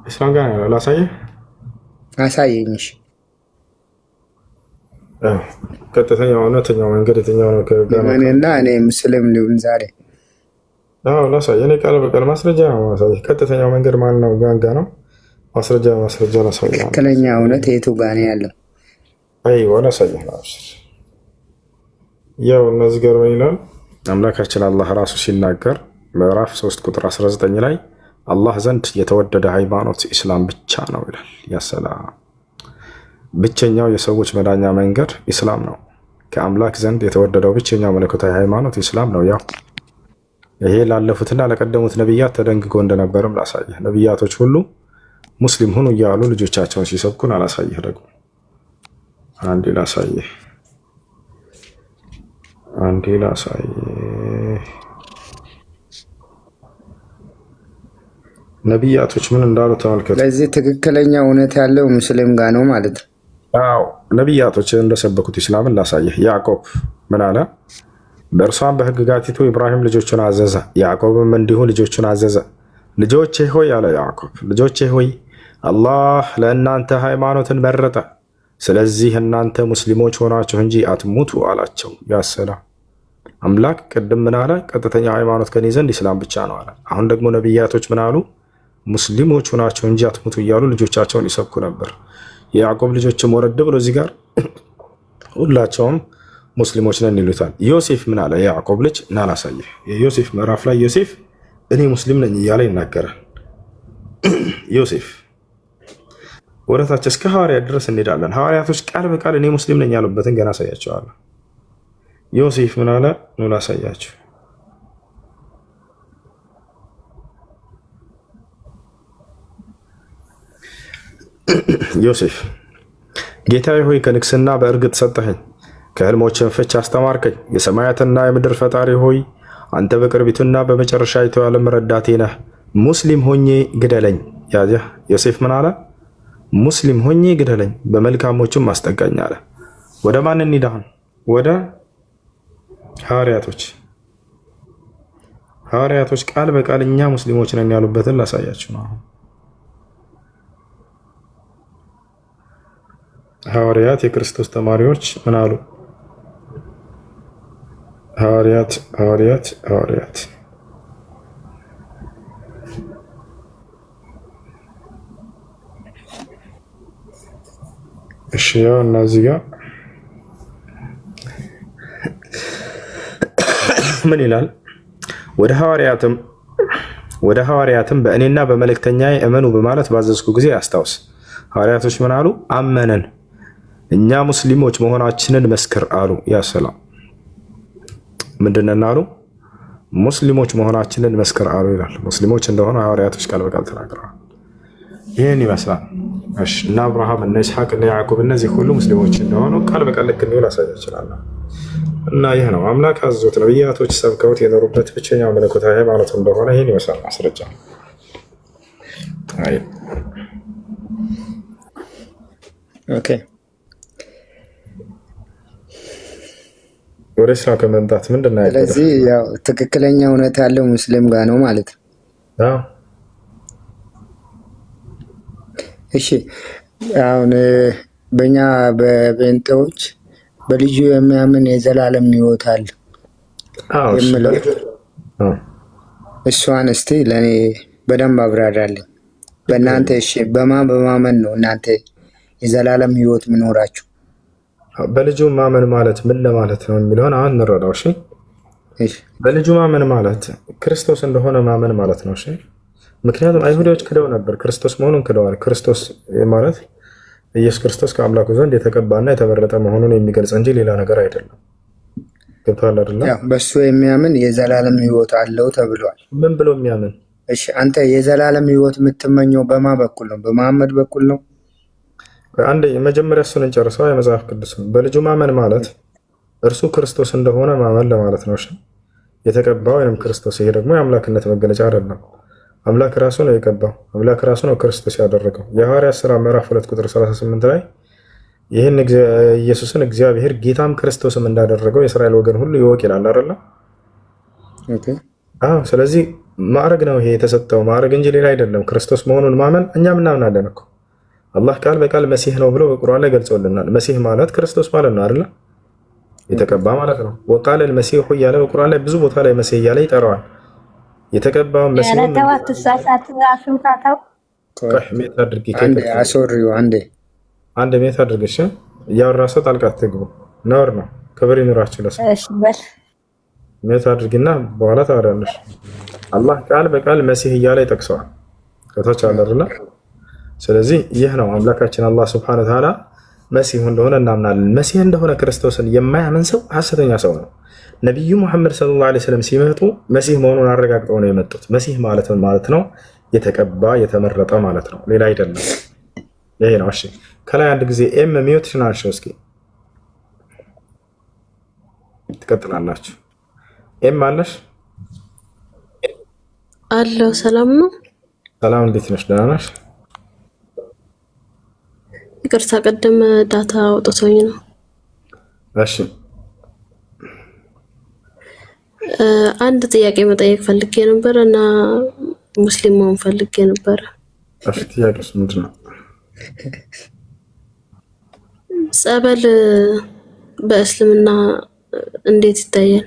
እስላም ጋር ነው። ላሳየህ? አሳየኝ። ቀጥተኛው እውነተኛው መንገድ የትኛው ነው? እኔና እኔ ሙስሊም ሊሆን ዛሬ ላሳይ። እኔ ቃል በቃል ማስረጃ ነው ማሳይ። ቀጥተኛው መንገድ ማን ነው? ጋንጋ ነው። ማስረጃ ላሳይ። ትክክለኛ እውነት የቱ ጋር ነው ያለው? ላሳይ። ያው እነዚህ ጋር ምን ይላል? አምላካችን አላህ ራሱ ሲናገር ምዕራፍ 3 ቁጥር 19 ላይ አላህ ዘንድ የተወደደ ሃይማኖት ኢስላም ብቻ ነው ይላል። ያሰላም ብቸኛው የሰዎች መዳኛ መንገድ ኢስላም ነው። ከአምላክ ዘንድ የተወደደው ብቸኛው መለኮታዊ ሃይማኖት ኢስላም ነው። ያው ይሄ ላለፉትና ለቀደሙት ነቢያት ተደንግጎ እንደነበርም ላሳየህ። ነቢያቶች ሁሉ ሙስሊም ሁኑ እያሉ ልጆቻቸውን ሲሰብኩን አላሳየህ። ደግሞ አንዴ ላሳየህ። ነቢያቶች ምን እንዳሉ ተመልከቱ። ለዚህ ትክክለኛ እውነት ያለው ሙስሊም ጋር ነው ማለት ነው። አዎ ነቢያቶች እንደሰበኩት ኢስላምን ላሳየህ። ያዕቆብ ምን አለ? በእርሷም በሕግጋቲቱ ኢብራሂም ልጆቹን አዘዘ፣ ያዕቆብም እንዲሁ ልጆቹን አዘዘ። ልጆቼ ሆይ አለ ያዕቆብ፣ ልጆቼ ሆይ አላህ ለእናንተ ሃይማኖትን መረጠ፣ ስለዚህ እናንተ ሙስሊሞች ሆናችሁ እንጂ አትሙቱ አላቸው። ያሰላም አምላክ ቅድም ምን አለ? ቀጥተኛ ሃይማኖት ከኔ ዘንድ ኢስላም ብቻ ነው አለ። አሁን ደግሞ ነቢያቶች ምን አሉ? ሙስሊሞች ሆናችሁ እንጂ አትሙቱ እያሉ ልጆቻቸውን ይሰብኩ ነበር። የያዕቆብ ልጆችም ወረድ ብሎ እዚህ ጋር ሁላቸውም ሙስሊሞች ነን ይሉታል። ዮሴፍ ምን አለ? የያዕቆብ ልጅ እና ላሳየህ። የዮሴፍ ምዕራፍ ላይ ዮሴፍ እኔ ሙስሊም ነኝ እያለ ይናገራል። ዮሴፍ ወደታች እስከ ሐዋርያት ድረስ እንሄዳለን። ሐዋርያቶች ቃል በቃል እኔ ሙስሊም ነኝ ያሉበትን ገና አሳያቸዋለሁ። ዮሴፍ ምን አለ? ኑ ላሳያችሁ። ዮሴፍ ጌታዬ ሆይ ከንግስና በእርግጥ ሰጠኸኝ፣ ከህልሞችን ፍች አስተማርከኝ። የሰማያትና የምድር ፈጣሪ ሆይ አንተ በቅርቢቱና በመጨረሻይቱ ዓለም ረዳቴ ነህ። ሙስሊም ሆኜ ግደለኝ። ያጀህ ዮሴፍ ምን አለ? ሙስሊም ሆኜ ግደለኝ፣ በመልካሞቹም አስጠጋኝ አለ። ወደ ማን እንሂዳን? ወደ ሐዋርያቶች። ሐዋርያቶች ቃል በቃል እኛ ሙስሊሞች ነን ያሉበትን ላሳያችሁ ነው። ሐዋርያት የክርስቶስ ተማሪዎች ምን አሉ? ሐዋርያት እሺ፣ ያው እነዚህ ጋር ምን ይላል? ወደ ሐዋርያትም በእኔና በመልእክተኛዬ እመኑ በማለት ባዘዝኩ ጊዜ አስታውስ። ሐዋርያቶች ምን አሉ? አመነን፣ እኛ ሙስሊሞች መሆናችንን መስክር አሉ። ያ ሰላም ምንድነው አሉ? ሙስሊሞች መሆናችንን መስክር አሉ ይላል። ሙስሊሞች እንደሆኑ ሐዋርያቶች ቃል በቃል ተናግረዋል። ይህን ይመስላል። እሺ፣ እና አብርሃም እና ይስሐቅ እና ያዕቆብ እነዚህ ሁሉ ሙስሊሞች እንደሆኑ ቃል በቃል ልክ እንዲሁ ላሳያ እችላለሁ። እና ይህ ነው አምላክ አዞት ነቢያቶች ሰብከውት የኖሩበት ብቸኛው መለኮታዊ ሃይማኖት እንደሆነ ይህን ይመስላል ማስረጃ። ኦኬ፣ ወደ ስራ ከመምጣት ምንድን ነው? ስለዚህ ያው ትክክለኛ እውነት ያለው ሙስሊም ጋር ነው ማለት ነው። እሺ፣ አሁን በእኛ በጴንጤዎች በልጁ የሚያምን የዘላለም ሕይወት አለ የምለው እሷን እስቲ ለእኔ በደንብ አብራራልኝ። በእናንተ እሺ፣ በማመን ነው እናንተ የዘላለም ሕይወት ምኖራችሁ? በልጁ ማመን ማለት ምን ለማለት ነው የሚለውን አሁን እንረዳው። እሺ፣ በልጁ ማመን ማለት ክርስቶስ እንደሆነ ማመን ማለት ነው። እሺ፣ ምክንያቱም አይሁዶች ክደው ነበር፣ ክርስቶስ መሆኑን ክደዋል። ክርስቶስ ማለት ኢየሱስ ክርስቶስ ከአምላኩ ዘንድ የተቀባና የተመረጠ መሆኑን የሚገልጽ እንጂ ሌላ ነገር አይደለም። ገብቶሃል አይደል? በሱ የሚያምን የዘላለም ሕይወት አለው ተብሏል። ምን ብሎ የሚያምን? እሺ፣ አንተ የዘላለም ሕይወት የምትመኘው በማ በኩል ነው? በመሐመድ በኩል ነው? አንድ መጀመሪያ እሱን እንጨርሰው። የመጽሐፍ ቅዱስ በልጁ ማመን ማለት እርሱ ክርስቶስ እንደሆነ ማመን ለማለት ነው። እሺ፣ የተቀባው ወይም ክርስቶስ። ይሄ ደግሞ የአምላክነት መገለጫ አይደለም። አምላክ ራሱ ነው የቀባው። አምላክ ራሱ ነው ክርስቶስ ያደረገው። የሐዋርያት ሥራ ምዕራፍ 2 ቁጥር 38 ላይ ይህን ኢየሱስን እግዚአብሔር ጌታም ክርስቶስም እንዳደረገው የእስራኤል ወገን ሁሉ ይወቅ ይላል አይደለ? ስለዚህ ማዕረግ ነው ይሄ የተሰጠው ማዕረግ እንጂ ሌላ አይደለም። ክርስቶስ መሆኑን ማመን እኛም እናምናለን እኮ። አላህ ቃል በቃል መሲህ ነው ብሎ በቁርአን ላይ ገልጾልናል። መሲህ ማለት ክርስቶስ ማለት ነው አይደል? የተቀባ ማለት ነው። ወቃለ አልመሲሁ እያለ በቁርአን ላይ ብዙ ቦታ ላይ መሲህ እያለ ይጠራዋል። የተቀባው መሲህ ነው። ያለተዋት ተሳሳት አፍንካታው ከህሜት አድርጊ አሶሪው አንዴ ሜት አድርግሽ እያወራ ሰው ጣልቃ አትግቡ። ነውር ነው። ክብር ይኑራችሁ ለሰው። እሺ በል ሜት አድርጊና በኋላ ታወራለሽ። አላህ ቃል በቃል መሲህ እያለ ይጠቅሰዋል። ከታች አለርና ስለዚህ ይህ ነው አምላካችን አላህ Subhanahu Wa Ta'ala መሲህ እንደሆነ እናምናለን። መሲህ እንደሆነ ክርስቶስን የማያምን ሰው ሐሰተኛ ሰው ነው። ነብዩ መሐመድ ሰለላሁ ዐለይሂ ወሰለም ሲመጡ መሲህ መሆኑን አረጋግጠው ነው የመጡት። መሲህ ማለት ነው የተቀባ የተመረጠ ማለት ነው፣ ሌላ አይደለም። ይሄ ነው። እሺ ከላይ አንድ ጊዜ ኤም ሚውት ናቸው። እስኪ ትቀጥላላችሁ። ኤም አለሽ? አለው። ሰላም ነው። ሰላም፣ እንዴት ነሽ? ደህና ነሽ? ይቅርታ ቀደም ዳታ አውጥቶኝ ነው። እሺ አንድ ጥያቄ መጠየቅ ፈልጌ ነበር እና ሙስሊም መሆን ፈልጌ ነበር። እሺ ጥያቄስ ምንድን ነው? ጸበል በእስልምና እንዴት ይታያል?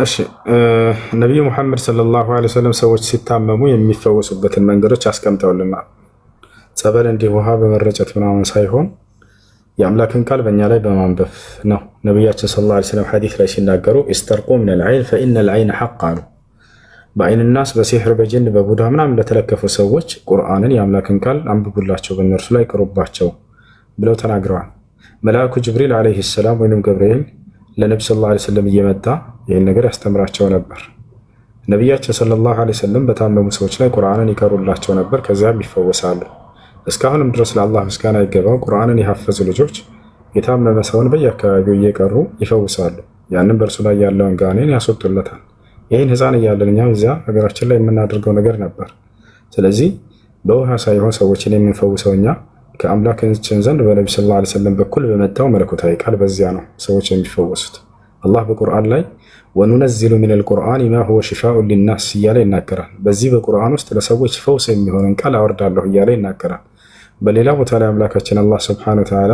እሺ ነብዩ መሐመድ ሰለላሁ ዐለይሂ ወሰለም ሰዎች ሲታመሙ የሚፈወሱበትን መንገዶች አስቀምጠውልናል። ጸበል እንዲህ ውሃ በመረጨት ምናምን ሳይሆን የአምላክን ቃል በእኛ ላይ በማንበብ ነው። ነቢያችን ሰለላሁ ዐለይሂ ወሰለም ሐዲስ ላይ ሲናገሩ ኢስተርቁ ሚነል ዐይን ፈኢነል ዐይነ ሐቅ አሉ። በአይንናስ በሲሕር በጅን በቡዳ ምናምን ለተለከፉ ሰዎች ቁርአንን የአምላክን ቃል አንብቡላቸው፣ በእነርሱ ላይ ቅሩባቸው ብለው ተናግረዋል። መልአኩ ጅብሪል ዐለይሂ ሰላም ወይም ገብርኤል ለነቢ ሰለላሁ ዐለይሂ ወሰለም እየመጣ ይህን ነገር ያስተምራቸው ነበር። ነቢያችን ሰለላሁ ዐለይሂ ወሰለም በታመሙ ሰዎች ላይ ቁርአንን ይቀሩላቸው ነበር፣ ከዚያም ይፈወሳሉ። እስካሁንም ድረስ ለአላህ ምስጋና ይገባው። ቁርአንን የሐፈዙ ልጆች የታመመ ሰውን በየአካባቢው እየቀሩ ይፈውሳሉ። ያንን በእርሱ ላይ ያለውን ጋኔን ያስወጡለታል። ይህን ህፃን እያለን እኛ እዚያ ሀገራችን ላይ የምናደርገው ነገር ነበር። ስለዚህ በውሃ ሳይሆን ሰዎችን የምንፈውሰው እኛ ከአምላካችን ዘንድ በነቢ ሰለላሁ ዐለይሂ ወሰለም በኩል በመጣው መለኮታዊ ቃል በዚያ ነው ሰዎች የሚፈወሱት። አላህ በቁርአን ላይ ወኑነዚሉ ሚነል ቁርአን ማ ሁወ ሽፋኡን ሊናስ እያለ ይናገራል። በዚህ በቁርአን ውስጥ ለሰዎች ፈውስ የሚሆንን ቃል አወርዳለሁ እያለ ይናገራል። በሌላ ቦታ ላይ አምላካችን አላህ ሱብሓነሁ ወተዓላ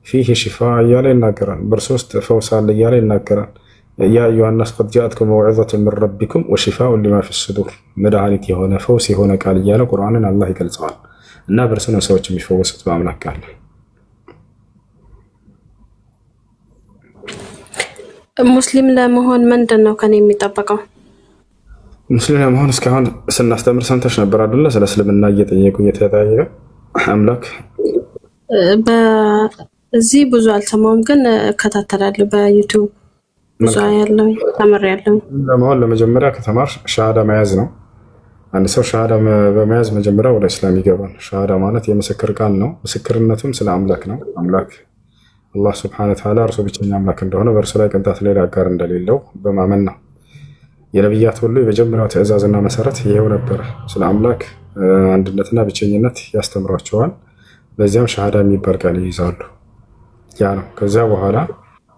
ፊህ ሽፋ እያለ ይናገራል። በእርሱ ውስጥ ፈውስ አለ እያለ ይናገራል። ያ አዩሃ ናስ ቀድ ጃአትኩም መውዒዘቱን ሚን ረቢኩም ወሽፋኡን ሊማ ፊ ሱዱር፣ መድኃኒት የሆነ ፈውስ የሆነ ቃል እያለ ቁርአንን አላህ ይገልጸዋል። እና በእርሱ ነው ሰዎች የሚፈወሱት በአምላክ ቃል። ሙስሊም ለመሆን ምንድን ነው ከኔ የሚጠበቀው? ሙስሊም ለመሆን እስካሁን ስናስተምር ሰምተሽ ነበር አይደለ? ስለ እስልምና እየጠየቁ እየተጠያየቀ አምላክ በዚህ ብዙ አልሰማውም፣ ግን እከታተላለሁ በዩቲዩብ ብዙ ያለው ተመሪያለሁ። ለመሆን ለመጀመሪያ ከተማር ሻሃዳ መያዝ ነው። አንድ ሰው ሻሃዳ በመያዝ መጀመሪያ ወደ እስላም ይገባል። ሻሃዳ ማለት የምስክር ቃል ነው። ምስክርነቱም ስለ አምላክ ነው። አምላክ አላህ ሱብሓነሁ ወተዓላ እርሱ ብቸኛ አምላክ እንደሆነ፣ በእርሱ ላይ ቅንጣት ሌላ አጋር እንደሌለው በማመን ነው። የነቢያት ሁሉ የመጀመሪያው ትዕዛዝና መሰረት ይሄው ነበር። ስለ አምላክ አንድነትና ብቸኝነት ያስተምሯቸዋል። በዚያም ሻሃዳ የሚባል ቃል ይይዛሉ። ያ ነው። ከዚያ በኋላ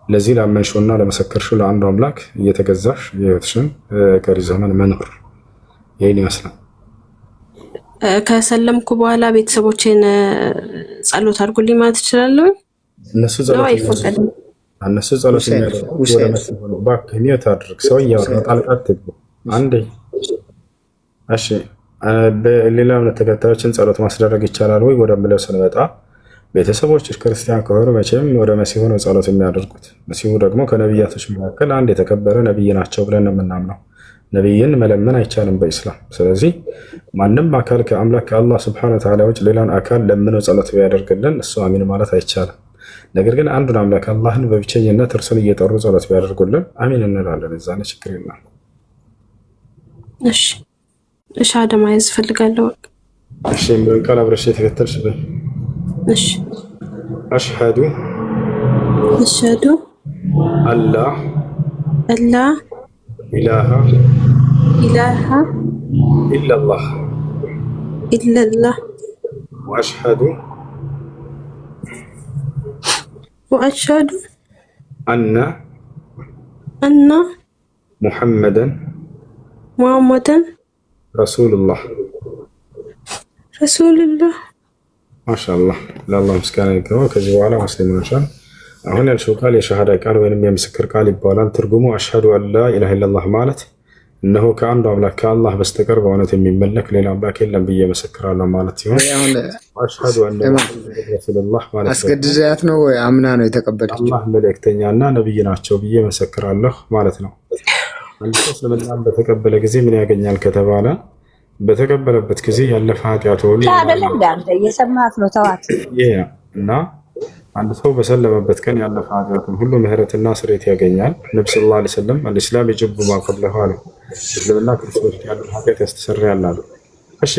ለዚህ ላመንሽውና ለመሰከርሽው ለአንዱ አምላክ እየተገዛሽ የህይወትሽን ቀሪ ዘመን መኖር። ይህን ይመስላል። ከሰለምኩ በኋላ ቤተሰቦቼን ጸሎት አድርጉልኝ ማለት እችላለሁ? እነሱ ጸሎት የሚያደርጉ ወደ መስጊድ ነው። እባክህ ሚውት አድርግ። ሰው እያወራ ጣልቃ አትግቡ። አንዴ እሺ። በሌላ እምነት ተከታዮችን ጸሎት ማስደረግ ይቻላል ወይ ወደምለው ስንመጣ ቤተሰቦች ክርስቲያን ከሆኑ መቼም ወደ መሲሁ ነው ጸሎት የሚያደርጉት። መሲሁ ደግሞ ከነቢያቶች መካከል አንድ የተከበረ ነቢይ ናቸው ብለን ነው የምናምነው። ነቢይን መለመን አይቻልም በኢስላም። ስለዚህ ማንም አካል ከአምላክ ከአላህ ሱብሓነሁ ወተዓላ ውጭ ሌላን አካል ለምነው ጸሎት ቢያደርግልን እሱ አሚን ማለት አይቻልም። ነገር ግን አንዱን አምላክ አላህን በብቸኝነት እርሱን እየጠሩ ጸሎት ቢያደርጉልን አሚን እንላለን። እዛኔ ችግር የለም። እሺ ሻሃዳ መያዝ እፈልጋለሁ። እሺ ምን ቃል አብረሽ የተከተልሽ በይ። እሺ አሽሀዱ አላ ኢላሃ ኢለላህ ወአሽሀዱ አነ ሙሐመደን ረሱሉላህ ረሱልላህ ማሻአላህ ለአላህ ምስጋና ይገባው። ከዚህ በኋላ ሙስሊም ነሻል። አሁን ያልሽው ቃል የሸሃዳ ቃል ወይንም የምስክር ቃል ይባላል። ትርጉሙ አሽሀዱ አን ላ ኢላሀ ኢለላህ ማለት እነሆ ከአንዱ አምላክ ከአላህ በስተቀር በእውነት የሚመለክ ሌላ አምላክ የለም ብዬ መሰክራለሁ ማለት ሲሆን አሽሀዱ አን ረሱሉላህ ማለት አስገድዳት ነው ወይ አምና ነው የተቀበለችው? አላህ መልእክተኛና ነብይ ናቸው ብዬ መሰክራለሁ ማለት ነው። አንድ ሰው እስልምናን በተቀበለ ጊዜ ምን ያገኛል ከተባለ በተቀበለበት ጊዜ ያለፈ ኃጢአቱ ሁሉ እየሰማት ነው ተዋት እና አንድ ሰው በሰለመበት ቀን ያለፈ ኃጢአቱን ሁሉ ምህረትና ስርየት ያገኛል። ነብዩ ሰለላሁ ዐለይሂ ወሰለም አልኢስላም የጅቡ ማ ቀብለሁ አሉ። እስልምና ክርስቶስ ያለው ኃጢአት ያስተሰርያል አሉ። እሺ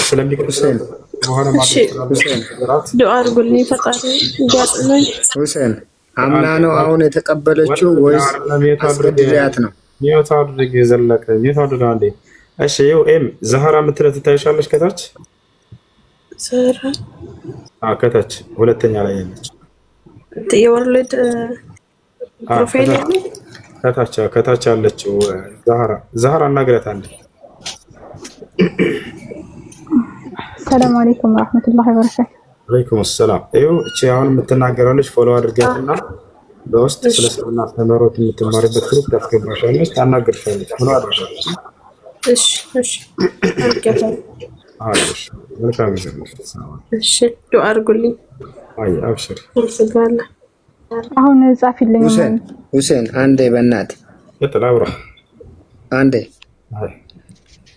ስለሚቀጥል በኋላ ማለት ዱዓ አድርጉልኝ ፈጣሪ እንዲያጽናኝ። ሁሴን አምና ነው አሁን የተቀበለችው ወይስ አስገድዳት ነው? አድርግ የዘለቀ አድርግ አንዴ። እሺ ይኸው ዛህራ የምትለው ትታይሻለች ከታች ዛህራ ከታች ሁለተኛ ላይ ያለች የወርልድ ፕሮፋይል ከታች ያለችው ዛህራ እናግረት አንዴ። ሰላም አለይኩም ወራህመቱላሂ ወበረካቱ። ወአለይኩም ሰላም። ይኸው እቺ አሁን የምትናገራለች ፎሎ አድርጋትና በውስጥ ስለ እስልምና አስተምህሮት የምትማርበት ግሩፕ ታስገባሻለች፣ ታናግርሻለች። ፎሎ አድርጋለች። እሺ አድርጋለች። መልካም ጊዜ። እሺ ዱዓ አድርጉልኝ። አብሽር። አሁን ጻፊልኝ። ሁሴን አንዴ በእናትህ የተላብራ አንዴ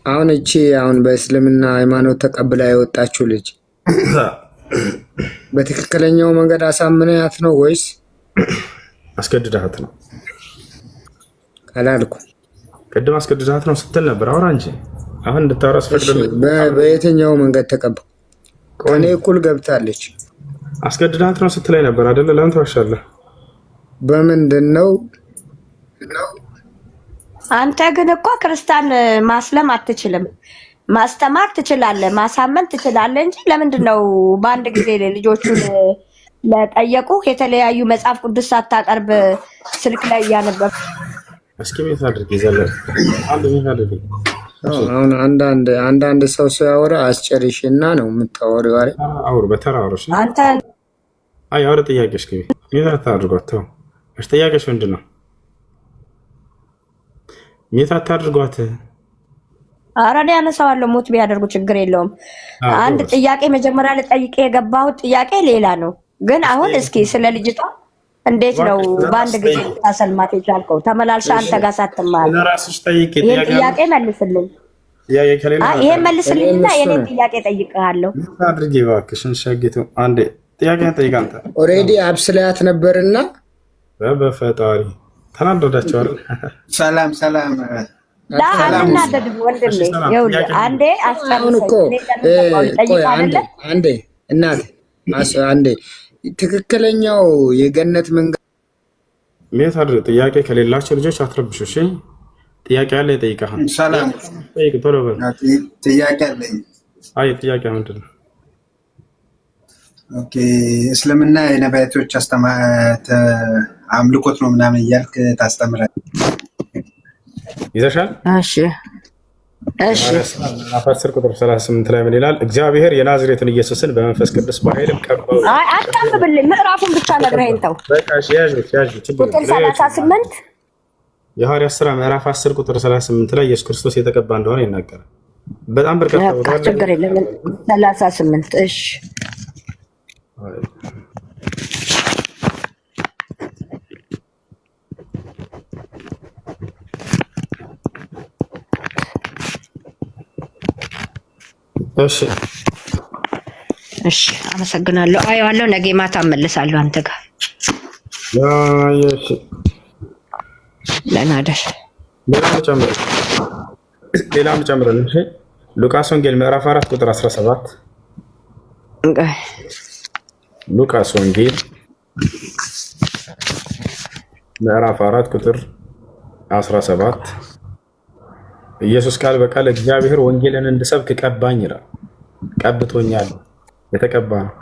አሁን እቺ አሁን በእስልምና ሃይማኖት ተቀብላ የወጣችው ልጅ በትክክለኛው መንገድ አሳምነያት ነው ወይስ አስገድዳት ነው? አላልኩ። ቅድም አስገድዳት ነው ስትል ነበር። አውራ እንጂ አሁን እንድታወራስ ፈቅደልኝ። በየትኛው መንገድ ተቀበል? ከኔ እኩል ገብታለች። አስገድዳት ነው ስትላይ ነበር አይደለ? ለምን ተዋሻለህ? በምንድን ነው? አንተ ግን እኮ ክርስቲያን ማስለም አትችልም። ማስተማር ትችላለህ፣ ማሳመን ትችላለህ እንጂ ለምንድን ነው በአንድ ጊዜ ልጆቹን ለጠየቁ የተለያዩ መጽሐፍ ቅዱስ ሳታቀርብ ስልክ ላይ እያነበብ? እስኪ ምን ታድርግ ይዘለ አንድ ምን ታድርግ? አሁን አንዳንድ ሰው ሲያወራ አስጨርሽና ነው የምታወሪው አይደል? አውር በተራሮሽ አንተ አውር ጥያቄሽ ከቢ ምን ታድርጓት? ተው እሺ፣ ጥያቄሽ ምንድን ነው? ምን ታድርጓት? ኧረ እኔ አነሳዋለሁ። ሞት ቢያደርጉ ችግር የለውም። አንድ ጥያቄ መጀመሪያ ልጠይቅ የገባሁት ጥያቄ ሌላ ነው። ግን አሁን እስኪ ስለ ልጅቷ እንዴት ነው በአንድ ጊዜ ታሰልማት የቻልከው? ተመላልሻ አንተ ጋር ሳትማር ይሄን ጥያቄ መልስልኝ። ይሄን መልስልኝና የኔን ጥያቄ ጠይቅሃለሁ። አድርጌ እባክሽን ሸጊቱ አንዴ ጥያቄ ጠይቅ። አንተ ኦሬዲ አብስላት ነበርና በፈጣሪ ተናደዳቸው አይደል? ሰላም አትናደድ ወንድሜ። ይኸውልህ አንዴ አንዴ እናት አንዴ ትክክለኛው የገነት መንገድ ሜታድ ጥያቄ ከሌላቸው ልጆች አትረብሹ። እሺ ጥያቄ አለ ይጠይቃል። ሰላም ጠይቅ ቶሎ በል። ጥያቄ አለኝ። አይ ጥያቄ ምንድን ነው? ኦኬ እስልምና የነቢያቶች አምልኮት ነው ምናምን እያልክ ታስተምራለህ ይዘሻል? እሺ 10 ቁጥር 38 ላይ ምን ይላል? እግዚአብሔር የናዝሬትን ኢየሱስን በመንፈስ ቅዱስ በኃይልም ቀባው። አታንብብልኝ፣ ምዕራፉን ብቻ ነግረኸኝ ተው። በቃ እሺ ያዥ ቁጥር 38 የሐዋርያት ሥራ ምዕራፍ 10 ቁጥር 38 ላይ ኢየሱስ ክርስቶስ የተቀባ እንደሆነ ይናገራል። በጣም በርካታ ወደ ችግር የለም 38 እሺ እሺ አመሰግናለሁ። አየዋለሁ። ነገ ማታ እመልሳለሁ አንተ ጋር። ለናደር ሌላም ጨምረን እሺ። ሉቃስ ወንጌል ምዕራፍ 4 ቁጥር 17 ሉቃስ ወንጌል ምዕራፍ 4 ቁጥር 17 ኢየሱስ ቃል በቃል እግዚአብሔር ወንጌልን እንድሰብክ ቀባኝ ይላል። ቀብቶኛል፣ የተቀባ ነው።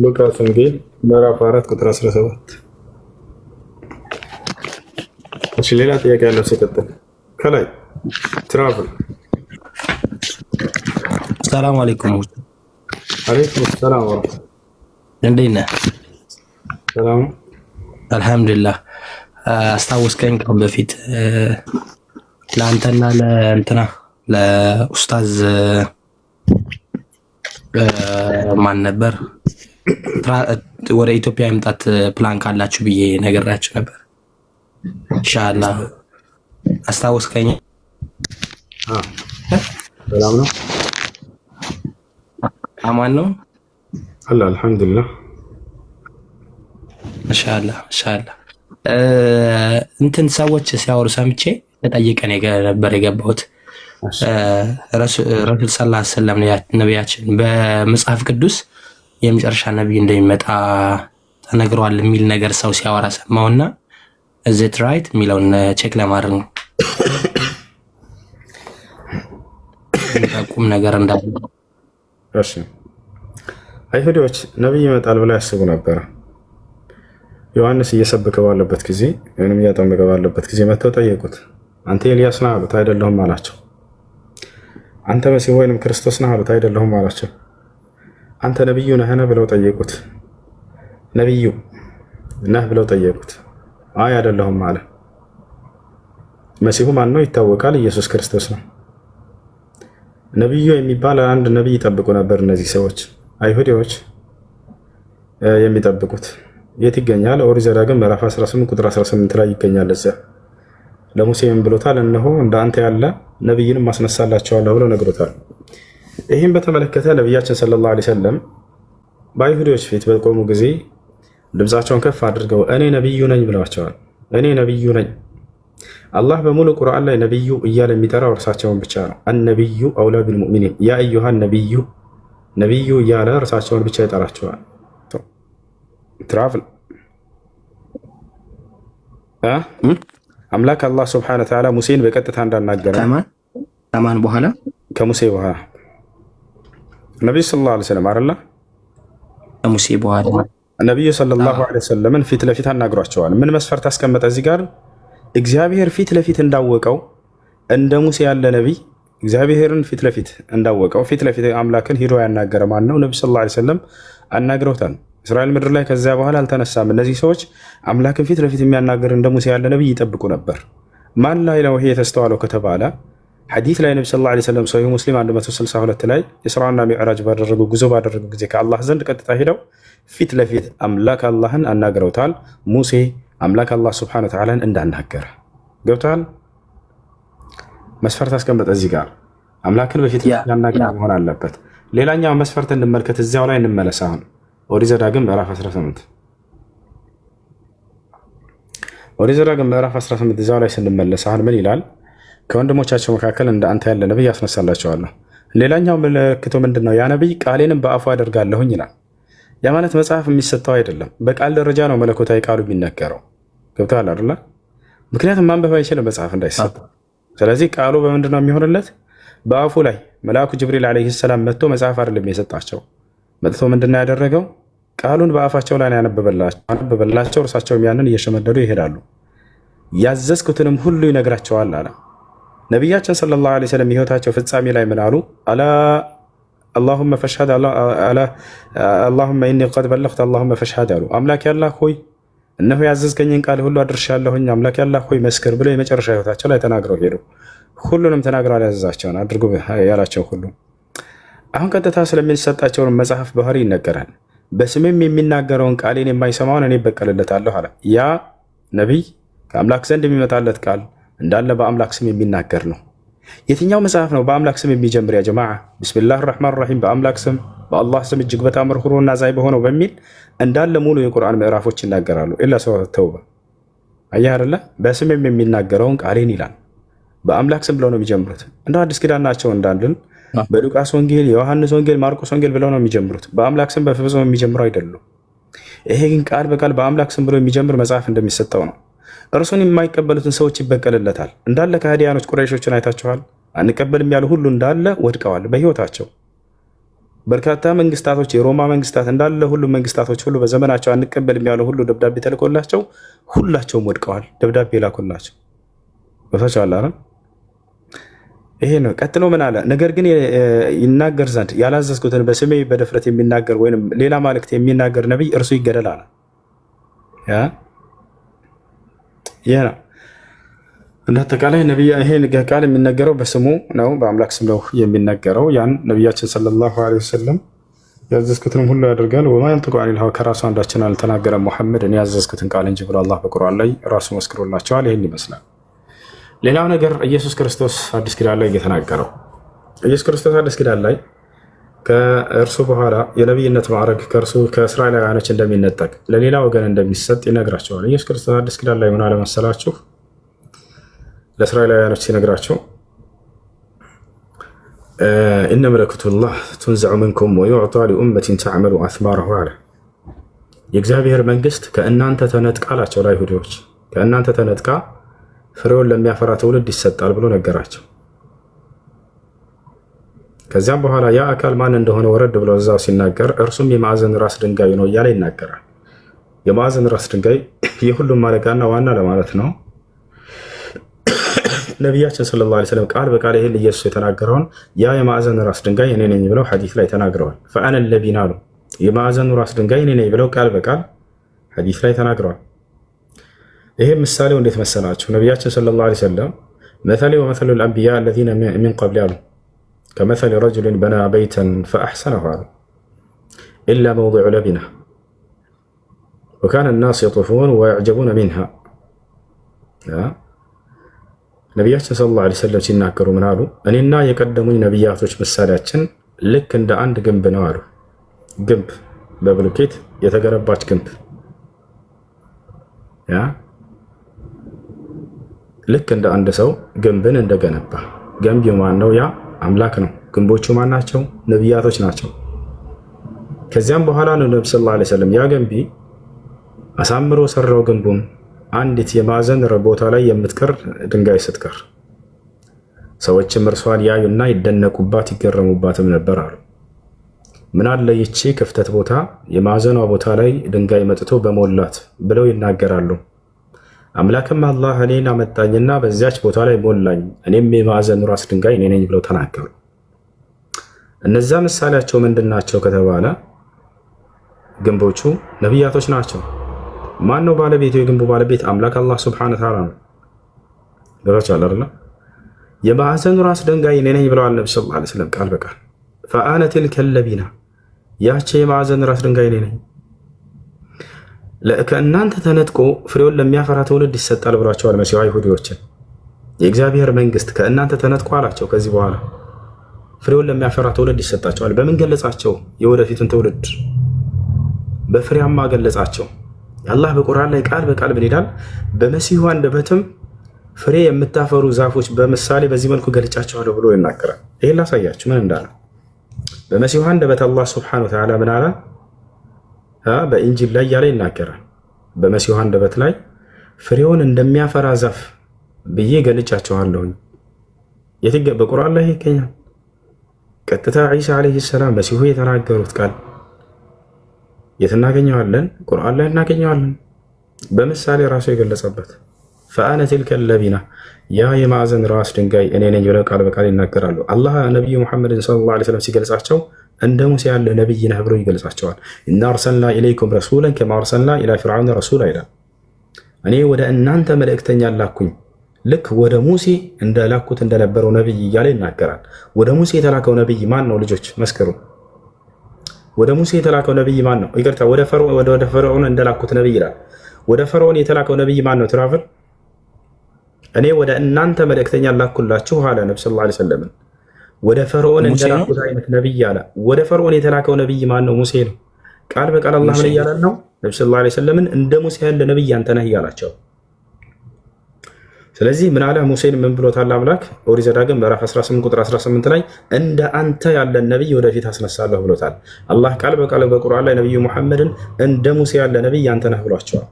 ሉቃስ ወንጌል ምዕራፍ 4 ቁጥር 17 እሺ ሌላ ጥያቄ ያለው ሲቀጥል ከላይ ትራቭል ሰላም አለይኩም። አለይኩም ሰላም ወራህመቱላህ። እንዴት ነህ? ሰላም አልሐምዱሊላህ። አስታወስከኝ ከአሁን በፊት ለአንተና ለእንትና ለኡስታዝ ማን ነበር ወደ ኢትዮጵያ የመምጣት ፕላን ካላችሁ ብዬ ነገራችሁ ነበር። ኢንሻአላህ አስታወስከኝ? ሰላም ነው? አማን ነው? አልሐምዱሊላህ። ኢንሻአላህ እንትን ሰዎች ሲያወሩ ሰምቼ ተጠይቀን ነበር የገባሁት። ረሱል ሰለላሁ ዐለይሂ ወሰለም ነቢያችን በመጽሐፍ ቅዱስ የመጨረሻ ነቢይ እንደሚመጣ ተነግሯል የሚል ነገር ሰው ሲያወራ ሰማውና እዚት ራይት የሚለውን ቼክ ለማድረግ ነው። ቁም ነገር እንዳለ እሺ፣ አይሁዶች ነቢይ ይመጣል ብለው ያስቡ ነበር። ዮሐንስ እየሰበከ ባለበት ጊዜ ወይም እያጠመቀ ባለበት ጊዜ መጥተው ጠየቁት። አንተ ኤልያስ ነህ አሉት። አይደለሁም አላቸው። አንተ መሲህ ወይንም ክርስቶስ ነህ አሉት። አይደለሁም አላቸው። አንተ ነቢዩ ነህን ብለው ጠየቁት። ነቢዩ ነህ ብለው ጠየቁት። አይ አይደለሁም አለ። መሲሁ ማን ነው? ይታወቃል፣ ኢየሱስ ክርስቶስ ነው። ነቢዩ የሚባል አንድ ነቢይ ይጠብቁ ነበር እነዚህ ሰዎች አይሁዶች የሚጠብቁት። የት ይገኛል? ኦሪት ዘዳግም ምዕራፍ 18 ቁጥር 18 ላይ ይገኛል። እዚያ ለሙሴ ምን ብሎታል? እነሆ እንደ አንተ ያለ ነቢይንም ማስነሳላቸዋለሁ ብለው ነግሮታል። ይህም በተመለከተ ነቢያችን ሰለላሁ ዐለይሂ ወሰለም በአይሁዶች ፊት በቆሙ ጊዜ ድምፃቸውን ከፍ አድርገው እኔ ነቢዩ ነኝ ብለዋቸዋል። እኔ ነቢዩ ነኝ። አላህ በሙሉ ቁርአን ላይ ነቢዩ እያለ የሚጠራው እርሳቸውን ብቻ ነው። አነቢዩ አውላ ቢልሙእሚኒን ያ አዩሃን ነቢዩ ነቢዩ እያለ እርሳቸውን ብቻ ይጠራቸዋል። ትራቭል አምላክ አላህ ስብሐነሁ ወተዓላ ሙሴን በቀጥታ እንዳናገረ ከማን በኋላ? ከሙሴ በኋላ ነቢዩ ሰለላሁ ዐለይሂ ወሰለም አይደለ? ከሙሴ በኋላ ነቢዩ ሰለላሁ ዐለይሂ ወሰለምን ፊት ለፊት አናግሯቸዋል። ምን መስፈርት አስቀመጠ እዚህ ጋር? እግዚአብሔር ፊት ለፊት እንዳወቀው እንደ ሙሴ ያለ ነቢይ እግዚአብሔርን ፊት ለፊት እንዳወቀው ፊት ለፊት አምላክን ሂዶ ያናገረ ማን ነው? ነቢዩ ሰለላሁ ዐለይሂ ወሰለም አናግረውታል። እስራኤል ምድር ላይ ከዚያ በኋላ አልተነሳም። እነዚህ ሰዎች አምላክን ፊት ለፊት የሚያናገር እንደ ሙሴ ያለ ነቢይ ይጠብቁ ነበር። ማን ላይ ነው ይሄ የተስተዋለው ከተባለ ሐዲስ ላይ ነቢ ሰለላሁ ዐለይሂ ወሰለም ሰሒህ ሙስሊም 162 ላይ ኢስራእና ሚዕራጅ ጉዞ ባደረጉ ጊዜ ከአላህ ዘንድ ቀጥታ ሄደው ፊት ለፊት አምላክ አላህን አናግረውታል። ሙሴ አምላክ አላህ ሱብሓነሁ ወተዓላን እንዳናገረ ገብቷል። መስፈርት አስቀመጠ እዚህ ጋር አምላክን በፊት ያናገረ መሆን አለበት። ሌላኛው መስፈርት እንመልከት፣ እዚያው ላይ እንመለስ። አሁን ኦሪት ዘዳግም ምዕራፍ 18 ኦሪት ዘዳግም ምዕራፍ 18 እዚያው ላይ ስንመለስ አሁን ምን ይላል? ከወንድሞቻቸው መካከል እንደ አንተ ያለ ነቢይ ያስነሳላቸዋለሁ። ሌላኛው ምልክቱ ምንድን ነው? ያ ነቢይ ቃሌንም በአፉ አደርጋለሁኝ ይላል። ያ ማለት መጽሐፍ የሚሰጠው አይደለም፣ በቃል ደረጃ ነው መለኮታዊ ቃሉ የሚነገረው። ገብቶሃል አይደለ? ምክንያቱም ማንበብ አይችልም መጽሐፍ እንዳይሰጥ። ስለዚህ ቃሉ በምንድን ነው የሚሆንለት? በአፉ ላይ መልአኩ ጅብሪል ዓለይሂ ሰላም መጥቶ መጽሐፍ አይደለም የሰጣቸው። መጥቶ ምንድን ነው ያደረገው? ቃሉን በአፋቸው ላይ ያነበበላቸው። እርሳቸውም ያንን እየሸመደዱ ይሄዳሉ። ያዘዝኩትንም ሁሉ ይነግራቸዋል አለ ነቢያችን ሰለላሁ ዐለይሂ ወሰለም። ህይወታቸው ፍጻሜ ላይ ምን አሉ? አላሁመ ፈሽሀድ አላሁመ ኢኒ ቀድ በለግቱ አላሁመ ፈሽሀድ አሉ። አምላክ ያላህ ሆይ እነሆ ያዘዝከኝን ቃል ሁሉ አድርሻለሁኝ፣ አምላክ ያላህ ሆይ መስክር ብለው የመጨረሻ ህይወታቸው ላይ ተናግረው ሄዱ። ሁሉንም ተናግረዋል፣ ያዘዛቸውን አድርጉ ያላቸው ሁሉ። አሁን ቀጥታ ስለሚሰጣቸውን መጽሐፍ ባህሪ ይነገራል። በስሜም የሚናገረውን ቃሌን የማይሰማውን እኔ እበቀልለታለሁ አለ። ያ ነቢይ ከአምላክ ዘንድ የሚመጣለት ቃል እንዳለ በአምላክ ስም የሚናገር ነው። የትኛው መጽሐፍ ነው በአምላክ ስም የሚጀምር? ያ ጀማዓ ቢስሚላህ ራህማን ራሂም በአምላክ ስም በአላህ ስም እጅግ በጣም ርኅሩህና አዛኝ በሆነው በሚል እንዳለ ሙሉ የቁርአን ምዕራፎች ይናገራሉ። ኢላ ሱረቱ ተውባ አየህ አይደለ? በስሜም የሚናገረውን ቃሌን ይላል። በአምላክ ስም ብለው ነው የሚጀምሩት። እንደው አዲስ ኪዳን ናቸው እንዳንድን በሉቃስ ወንጌል፣ የዮሐንስ ወንጌል፣ ማርቆስ ወንጌል ብለው ነው የሚጀምሩት። በአምላክ ስም በፍጹም የሚጀምሩ አይደሉም። ይሄ ግን ቃል በቃል በአምላክ ስም ብሎ የሚጀምር መጽሐፍ እንደሚሰጠው ነው። እርሱን የማይቀበሉትን ሰዎች ይበቀልለታል። እንዳለ ከሃዲያኖች ቁረይሾችን አይታችኋል። አንቀበልም ያሉ ሁሉ እንዳለ ወድቀዋል በህይወታቸው። በርካታ መንግስታቶች፣ የሮማ መንግስታት እንዳለ ሁሉ መንግስታቶች ሁሉ በዘመናቸው አንቀበልም ያሉ ሁሉ ደብዳቤ ተልኮላቸው ሁላቸውም ወድቀዋል። ደብዳቤ ላኩላቸው። ቦታቸዋል አይደል? ይሄ ነው። ቀጥሎ ምን አለ? ነገር ግን ይናገር ዘንድ ያላዘዝኩትን በስሜ በድፍረት የሚናገር ወይም ሌላ ማለክት የሚናገር ነቢይ እርሱ ይገደል አለ። ይሄ ነው እንደ አጠቃላይ ነቢይ። ይሄን ቃል የሚነገረው በስሙ ነው፣ በአምላክ ስም ነው የሚነገረው። ያን ነቢያችን ሰለላሁ ዐለይሂ ወሰለም ያዘዝኩትን ሁሉ ያደርጋል። ወማ የንጢቁ ዐኒል ሀዋ ከራሱ አንዳችን አልተናገረም ሙሐመድ እኔ ያዘዝኩትን ቃል እንጂ ብሎ አላህ በቁርአን ላይ ራሱ መስክሮላቸዋል። ይሄን ይመስላል። ሌላው ነገር ኢየሱስ ክርስቶስ አዲስ ኪዳን ላይ እየተናገረው ኢየሱስ ክርስቶስ አዲስ ኪዳን ላይ ከእርሱ በኋላ የነቢይነት ማዕረግ ከእርሱ ከእስራኤላውያኖች እንደሚነጠቅ ለሌላ ወገን እንደሚሰጥ ይነግራቸዋል። ኢየሱስ ክርስቶስ አዲስ ኪዳን ላይ ምን አለ መሰላችሁ? ለእስራኤላውያኖች ሲነግራቸው ኢነ መለኩቱላህ ቱንዘዑ ሚንኩም ወዩዕጣ ሊኡመቲን ተዕመሉ አስማረሁ አለ። የእግዚአብሔር መንግስት ከእናንተ ተነጥቃ አላቸው ለአይሁዶች፣ ከእናንተ ተነጥቃ ፍሬውን ለሚያፈራ ትውልድ ይሰጣል ብሎ ነገራቸው። ከዚያም በኋላ ያ አካል ማን እንደሆነ ወረድ ብሎ እዛው ሲናገር እርሱም የማዕዘን ራስ ድንጋይ ነው እያለ ይናገራል። የማዕዘን ራስ ድንጋይ የሁሉም አለቃና ዋና ለማለት ነው። ነቢያችን ሰለላሁ ዐለይሂ ወሰለም ቃል በቃል ይህን ኢየሱስ የተናገረውን ያ የማዕዘን ራስ ድንጋይ እኔ ነኝ ብለው ሐዲስ ላይ ተናግረዋል። ፈአነ ለዚነ አሉ የማዕዘኑ ራስ ድንጋይ እኔ ነኝ ብለው ቃል በቃል ሐዲስ ላይ ተናግረዋል። ይሄ ምሳሌው እንዴት መሰላችሁ? ነቢያችን ሰለላሁ ዐለይሂ ወሰለም መሰሊ ወመሰሉ ልአንቢያ አለዚነ ሚን ቀብሊ አሉ ከመሰሊ ረጁልን በና በይተን ፈአሕሰነሁ አሉ ኢላ መውዲዑ ለቢና ወካነ ናስ የጡፉን ወየዕጀቡነ ሚንሃ። ነቢያችን ሰለላሁ ዐለይሂ ወሰለም ሲናገሩ ምን አሉ? እኔና የቀደሙኝ ነቢያቶች ምሳሌያችን ልክ እንደ አንድ ግንብ ነው አሉ። ግንብ በብሎኬት የተገነባች ግንብ ልክ እንደ አንድ ሰው ግንብን እንደገነባ። ገንቢው ማን ነው? ያ አምላክ ነው። ግንቦቹ ማን ናቸው? ነቢያቶች ናቸው። ከዚያም በኋላ ነው ነብዩ ሰለላሁ ዐለይሂ ወሰለም ያ ገንቢ አሳምሮ ሰራው ግንቡን አንዲት የማዕዘን ቦታ ላይ የምትቀር ድንጋይ ስትቀር ሰዎችም እርሷን ያዩና ይደነቁባት ይገረሙባትም ነበር አሉ። ምን አለ ይቺ ክፍተት ቦታ የማዕዘኗ ቦታ ላይ ድንጋይ መጥቶ በሞላት ብለው ይናገራሉ። አምላክም አላህ እኔን አመጣኝና በዚያች ቦታ ላይ ሞላኝ፣ እኔም የማዕዘኑ ራስ ድንጋይ እኔ ነኝ ብለው ተናገሩ። እነዛ ምሳሌያቸው ምንድን ናቸው ከተባለ ግንቦቹ ነቢያቶች ናቸው። ማን ነው ባለቤቱ? የግንቡ ባለቤት አምላክ አላህ ሱብሓነሁ ወተዓላ ነው። ገባችኋል አይደል? የማዕዘኑ ራስ ድንጋይ እኔ ነኝ ብለዋል ነብዩ ሰለላሁ ዐለይሂ ወሰለም ቃል በቃል ፈአነ ቲልከ ለቢና ያቺ የማዕዘን ራስ ድንጋይ እኔ ነኝ። ከእናንተ ተነጥቆ ፍሬውን ለሚያፈራ ትውልድ ይሰጣል ብሏቸዋል መሲሑ አይሁዶችን። የእግዚአብሔር መንግስት ከእናንተ ተነጥቆ አላቸው። ከዚህ በኋላ ፍሬውን ለሚያፈራ ትውልድ ይሰጣቸዋል። በምን ገለጻቸው? የወደፊቱን ትውልድ በፍሬያማ ገለጻቸው። አላህ በቁርአን ላይ ቃል በቃል ምን ይላል? በመሲሑ አንደበትም ፍሬ የምታፈሩ ዛፎች በምሳሌ በዚህ መልኩ ገልጫቸዋለሁ ብሎ ይናገራል። ይሄን ላሳያችሁ ምን እንዳለ። በመሲሑ አንደበት አላህ ሱብሓነሁ ወተዓላ ምን አለ? በኢንጂል ላይ ያለ ይናገራል። በመሲሑ አንደበት ላይ ፍሬውን እንደሚያፈራ ዛፍ ብዬ ገልጫቸዋለሁ። በቁርአን ላይ ይገኛል። ቀጥታ ዒሳ ዓለይሂ ሰላም መሲሑ የተናገሩት ቃል የት እናገኘዋለን? ቁርአን ላይ እናገኘዋለን። በምሳሌ ራሱ የገለጸበት ፈአነ ቲልከ ለቢና ያ የማዕዘን ራስ ድንጋይ እኔ ነኝ ብለው ቃል በቃል ይናገራሉ። አላህ ነቢዩ ሙሐመድን ሰለላሁ ዐለይሂ ወሰለም ሲገልጻቸው እንደ ሙሴ ያለ ነቢይ ነህ ብሎ ይገልጻቸዋል። ኢና አርሰልና ኢለይኩም ረሱለን ከማ አርሰልና ኢላ ፊርዓውነ ረሱላ ይላል። እኔ ወደ እናንተ መልእክተኛ ላኩኝ ልክ ወደ ሙሴ እንደላኩት እንደነበረው ነቢይ እያለ ይናገራል። ወደ ሙሴ የተላከው ነቢይ ማን ነው? ልጆች መስክሩ። ወደ ሙሴ የተላከው ነቢይ ማን ነው? ይቅርታ፣ ወደ ፈርዖን እንደላኩት ነቢይ ይላል። ወደ ፈርዖን የተላከው ነቢይ ማን ነው? ትራቨል እኔ ወደ እናንተ መልእክተኛ ላኩላችሁ አለ ነብዩ ሰለላሁ ዐለይሂ ወሰለም። ወደ ፈርዖን እንደላኩት አይነት ነቢይ አለ። ወደ ፈርዖን የተላከው ነቢይ ማን ነው? ሙሴ ነው። ቃል በቃል አላህ ምን እያለን ነው? ነብዩ ሰለላሁ ዐለይሂ ወሰለምን እንደ ሙሴ ያለ ነቢይ አንተ ነህ እያላቸው። ስለዚህ ምን አለ? ሙሴን ምን ብሎታል አምላክ? ኦሪት ዘዳግም ምዕራፍ 18 ቁጥር 18 ላይ እንደ አንተ ያለ ነቢይ ወደፊት አስነሳለሁ ብሎታል አላህ ቃል በቃል በቁርአን ላይ ነቢዩ ሙሐመድን እንደ ሙሴ ያለ ነቢይ አንተ ነህ ብሏቸዋል።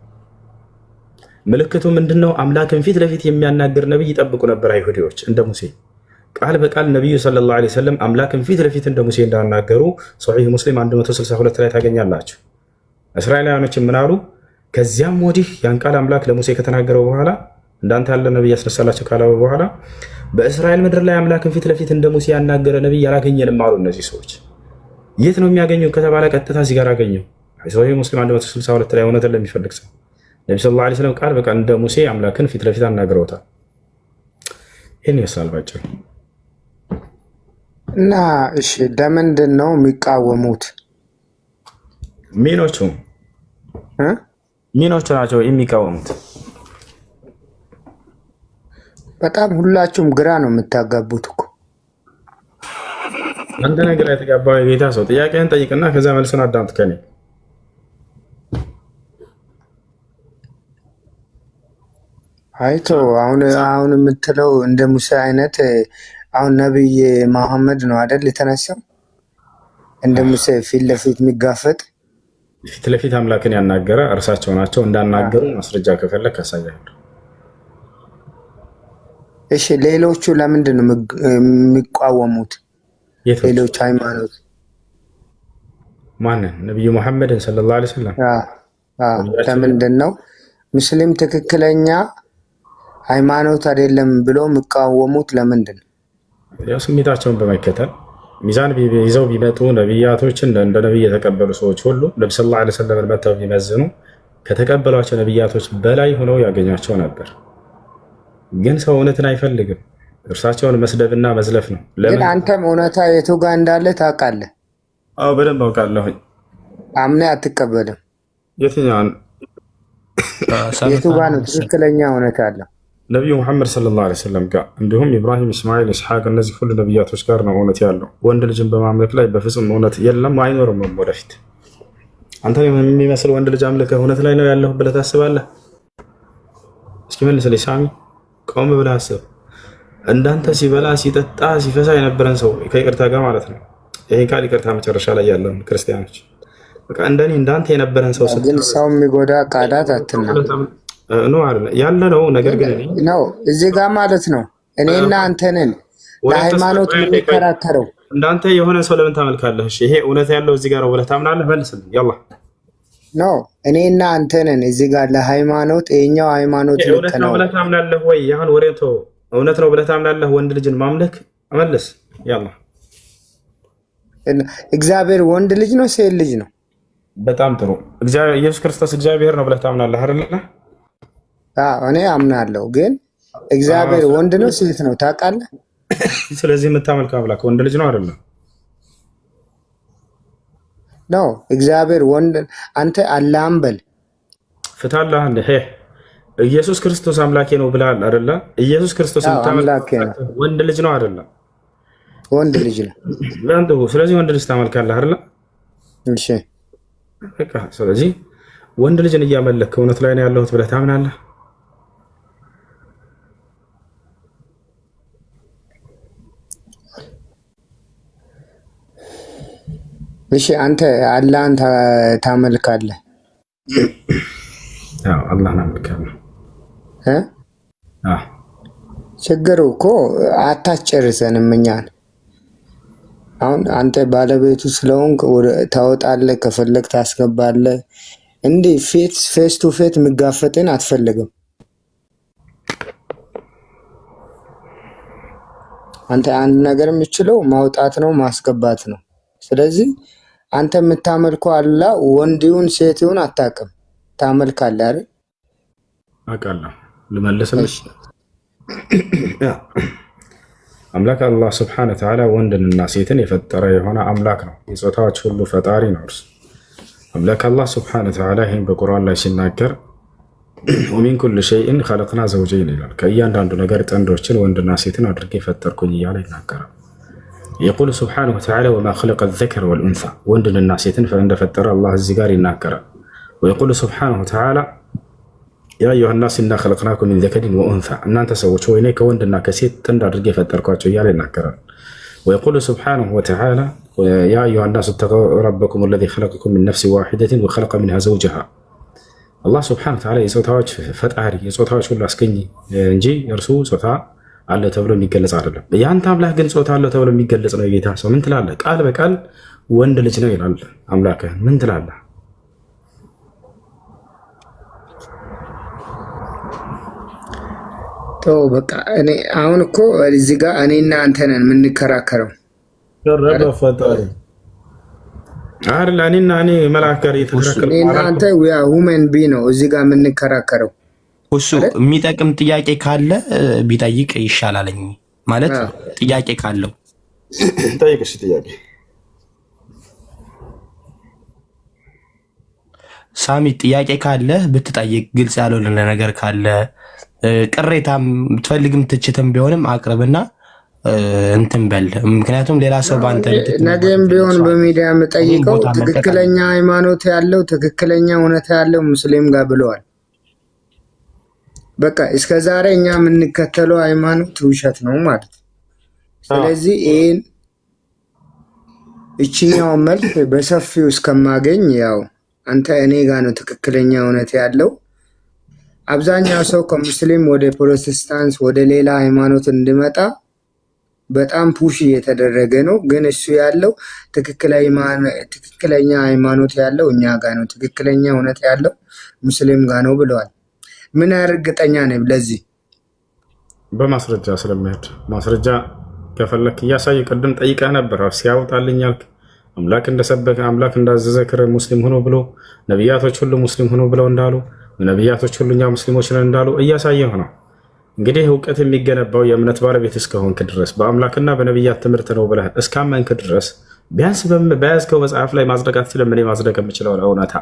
ምልክቱ ምንድነው? አምላክን ፊት ለፊት የሚያናግር ነቢይ ይጠብቁ ነበር አይሁዶች። እንደ ሙሴ ቃል በቃል ነቢዩ ሰለላሁ ዐለይሂ ወሰለም አምላክን ፊት ለፊት እንደ ሙሴ እንዳናገሩ ሶሒህ ሙስሊም 162 ላይ ታገኛላችሁ። እስራኤላውያኖች ምን አሉ? ከዚያም ወዲህ ያን ቃል አምላክ ለሙሴ ከተናገረው በኋላ እንዳንተ ያለ ነብይ ያስነሳላቸው ካለ በኋላ በእስራኤል ምድር ላይ አምላክን ፊት ለፊት እንደ ሙሴ ያናገረ ነብይ ያላገኘንም አሉ። እነዚህ ሰዎች የት ነው የሚያገኘው ከተባለ ቀጥታ እዚህ ጋር አገኘው። ሶሒህ ሙስሊም 162 ላይ እውነትን ለሚፈልግ ሰው ነብዩ ሰለላሁ ዐለይሂ ወሰለም ቃል በቃል እንደ ሙሴ አምላክን ፊት ለፊት አናግረውታል። ይህን ይመስላል ባጭሩ። እና እሺ ለምንድን ነው የሚቃወሙት? ሚኖቹ ናቸው የሚቃወሙት። በጣም ሁላችሁም ግራ ነው የምታጋቡት እኮ። አንተ ነገር የተጋባው የጌታ ሰው ጥያቄህን ጠይቅና ከዛ መልሱን አዳምጥ ከኔ። አይቶ አሁን የምትለው እንደ ሙሴ አይነት አሁን ነብይ መሐመድ ነው አይደል የተነሳው? እንደ ሙሴ ፊት ለፊት የሚጋፈጥ ፊት ለፊት አምላክን ያናገረ እርሳቸው ናቸው። እንዳናገሩ ማስረጃ ከፈለክ ያሳያሉ። እሺ ሌሎቹ ለምንድን ነው የሚቃወሙት? ሌሎች ሃይማኖት ማንን? ነብዩ መሐመድን ሰለላሁ ዐለይሂ ወሰለም። ለምንድን ነው ሙስሊም ትክክለኛ ሃይማኖት አይደለም ብሎ የሚቃወሙት? ለምንድን ነው? ያው ስሜታቸውን በመከተል ሚዛን ይዘው ቢመጡ ነብያቶችን እንደ ነብይ የተቀበሉ ሰዎች ሁሉ ነብዩ ሰለላሁ ዐለይሂ ወሰለም መተው ቢመዝኑ ከተቀበሏቸው ነብያቶች በላይ ሆነው ያገኛቸው ነበር። ግን ሰው እውነትን አይፈልግም። እርሳቸውን መስደብና መዝለፍ ነው። ግን አንተም እውነታ የቱ ጋር እንዳለ ታውቃለህ? አዎ በደንብ አውቃለሁኝ። አምነህ አትቀበልም? የትኛውን? የቱ ጋር ነው ትክክለኛ እውነታ አለው? ነቢዩ ሙሐመድ ሰለላሁ ዐለይሂ ወሰለም ጋር እንዲሁም ኢብራሂም፣ እስማኤል፣ ኢስሐቅ እነዚህ ሁሉ ነቢያቶች ጋር ነው እውነት ያለው። ወንድ ልጅን በማምለክ ላይ በፍጹም እውነት የለም፣ አይኖርም ወደፊት። አንተ የሚመስል ወንድ ልጅ አምልከህ እውነት ላይ ነው ያለሁ ብለህ ታስባለህ? እስኪ መልስልኝ ሳሚ፣ ቆም ብለህ አስብ። እንዳንተ ሲበላ ሲጠጣ ሲፈሳ የነበረን ሰው ከይቅርታ ጋር ማለት ነው። ይሄ ቃል ይቅርታ መጨረሻ ላይ ያለው ክርስቲያኖች በቃ እንደኔ እንዳንተ የነበረን ሰው ግን ሰው የሚጎዳ ቃላት አትናገር ነው አይደል ያለ ነው። ነገር ግን ነው እዚህ ጋር ማለት ነው እኔና አንተ ነን ለሃይማኖት የምንከራከረው። እንዳንተ የሆነ ሰው ለምን ታመልካለህ? እሺ ይሄ እውነት ያለው እዚህ ጋር ነው ብለህ ታምናለህ? መልስልኝ ያላ ነው እኔና አንተ ነን እዚህ ጋር ለሃይማኖት ይሄኛው ሃይማኖት እውነት ነው ብለህ ታምናለህ ወይ? ያሁን ወሬቶ እውነት ነው ብለህ ታምናለህ? ወንድ ልጅን ማምለክ መልስ ያላ። እግዚአብሔር ወንድ ልጅ ነው ሴት ልጅ ነው? በጣም ጥሩ። እግዚአብሔር ኢየሱስ ክርስቶስ እግዚአብሔር ነው ብለህ ታምናለህ አይደል? እኔ አምናለሁ። ግን እግዚአብሔር ወንድ ነው ሴት ነው ታውቃለህ? ስለዚህ የምታመልከው አምላክ ወንድ ልጅ ነው አይደለም? ነው እግዚአብሔር ወንድ አንተ አላህም በል ፍታላህ እንደ ኢየሱስ ክርስቶስ አምላኬ ነው ብለሃል አይደለ? ኢየሱስ ክርስቶስ የምታመልከው ወንድ ልጅ ነው አይደለም? ወንድ ልጅ ነው። ስለዚህ ወንድ ልጅ ታመልካለህ አይደለ? እሺ በቃ ስለዚህ ወንድ ልጅን እያመለክ እውነት ላይ ነው ያለሁት ብለህ ታምናለህ? እሺ አንተ አላህን ታመልካለህ? አዎ አላህን አመልካለሁ። ችግሩ እኮ አታስጨርሰንም እኛን። አሁን አንተ ባለቤቱ ስለሆንክ ታወጣለህ፣ ከፈለግ ታስገባለህ። እንዲህ ፌስ ቱ ፌስ የሚጋፈጥን አትፈልግም። አንተ አንድ ነገር የምችለው ማውጣት ነው ማስገባት ነው። ስለዚህ አንተ የምታመልከው አላህ ወንዲውን ሴቲውን አታውቅም፣ ታመልካለህ አይደል? አውቃለሁ። ልመልስልሽ። አምላክ አላህ ስብሐነ ወተዓላ ወንድንና ሴትን የፈጠረ የሆነ አምላክ ነው። የጾታዎች ሁሉ ፈጣሪ ነው እርሱ አምላክ አላህ ስብሐነ ወተዓላ። ይህም በቁርአን ላይ ሲናገር ወሚን ኩል ሸይእን ኸለቅና ዘውጀይን ይላል። ከእያንዳንዱ ነገር ጥንዶችን ወንድና ሴትን አድርጌ ፈጠርኩኝ እያለ ይናገራል። የቁል ስብሐነ ወተዓላ ወማ ኸለቀ ዘከረ ወልኡንሳ ወንድንና ሴትን እንደፈጠረ አላህ እዚህ ጋር ይናገራል። ወየቁል ስብሐነ ወተዓላ ያ አዩሃ ናስ ኢና ኸለቅናኩም ሚን ዘከሪን ወኡንሳ እናንተ ሰዎች ሆይ እኔ ከወንድና ከሴት ጥንድ አድርጌ ፈጠርኳቸው እያለ ይናገራል። ወየቁል ስብሐነሁ ወተዓላ ያ አዩሃ ናስ እተቁ ረበኩም አለዚ ኸለቀኩም ሚን ነፍሲን ዋሒደትን ወኸለቀ ሚንሃ ዘውጀሃ አላህ ስብሐነሁ ወተዓላ የጾታዎች ፈጣሪ የጾታዎች ሁሉ አስገኝ እንጂ እርሱ ጾታ አለ ተብሎ የሚገለጽ አይደለም። የአንተ አምላክ ግን ጾታ አለ ተብሎ የሚገለጽ ነው። የጌታ ሰው ምን ትላለህ? ቃል በቃል ወንድ ልጅ ነው ይላል አምላክህ። ምን ትላለህ? ተው በቃ። እኔ አሁን እኮ እዚህ ጋር እኔና አንተ ነን የምንከራከረው። ረበ ፈጣሪ አይደል? እኔና እኔ መላከር የተከራከረ እኔና አንተ ሁመን ቢ ነው እዚህ ጋር የምንከራከረው። እሱ የሚጠቅም ጥያቄ ካለ ቢጠይቅ ይሻላለኝ ማለት ጥያቄ ካለው ጠይቅሽ። ጥያቄ ሳሚ ጥያቄ ካለ ብትጠይቅ፣ ግልጽ ያልሆነ ነገር ካለ ቅሬታም ብትፈልግም ትችትም ቢሆንም አቅርብና እንትን በል። ምክንያቱም ሌላ ሰው ባንተ ነገም ቢሆን በሚዲያ የምጠይቀው ትክክለኛ ሃይማኖት ያለው ትክክለኛ እውነት ያለው ሙስሊም ጋር ብለዋል። በቃ እስከ ዛሬ እኛ የምንከተለው ሃይማኖት ውሸት ነው ማለት። ስለዚህ ይሄን እቺኛው መልክ በሰፊው እስከማገኝ ያው አንተ እኔ ጋር ነው ትክክለኛ እውነት ያለው። አብዛኛው ሰው ከሙስሊም ወደ ፕሮቴስታንት ወደ ሌላ ሃይማኖት እንዲመጣ በጣም ፑሽ እየተደረገ ነው። ግን እሱ ያለው ትክክለኛ ሃይማኖት ያለው እኛ ጋር ነው፣ ትክክለኛ እውነት ያለው ሙስሊም ጋር ነው ብለዋል። ምን እርግጠኛ ነኝ ለዚህ? በማስረጃ ስለሚሄድ ማስረጃ ከፈለክ እያሳየ ቅድም ጠይቀህ ነበር። ሲያወጣልኝ አልክ። አምላክ እንደሰበከ አምላክ እንዳዘዘ ሙስሊም ሆኖ ብሎ ነቢያቶች ሁሉ ሙስሊም ሆኖ ብለው እንዳሉ ነቢያቶች ሁሉ እኛ ሙስሊሞች ነን እንዳሉ እያሳየህ ነው። እንግዲህ እውቀት የሚገነባው የእምነት ባለቤት እስከሆንክ ድረስ በአምላክና በነቢያት ትምህርት ነው ብለህ እስካመንክ ድረስ ቢያንስ በያዝከው መጽሐፍ ላይ ማጽደቅ አትችልም። እኔ ማጽደቅ የምችለው እውነታ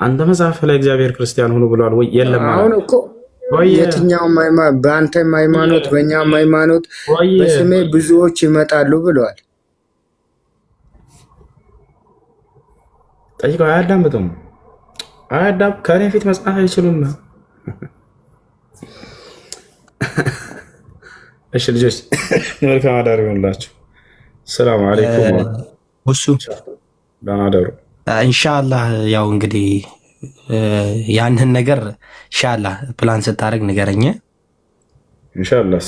አንተ መጽሐፍ ላይ እግዚአብሔር ክርስቲያን ሆኖ ብሏል ወይ? የለም። አሁን እኮ የትኛውም በአንተም ሃይማኖት በእኛም ሃይማኖት በስሜ ብዙዎች ይመጣሉ ብለዋል። ጠይቀው አያዳምጡም። ከእኔ ፊት መጽሐፍ አይችሉም። እሺ ልጆች መልካም አዳር ይሆንላችሁ። ሰላም አለይኩም። እሱ ደህና አደሩ። ኢንሻአላህ ያው እንግዲህ ያንህን ነገር ኢንሻአላህ ፕላን ስታደርግ ንገረኝ። ኢንሻአላህ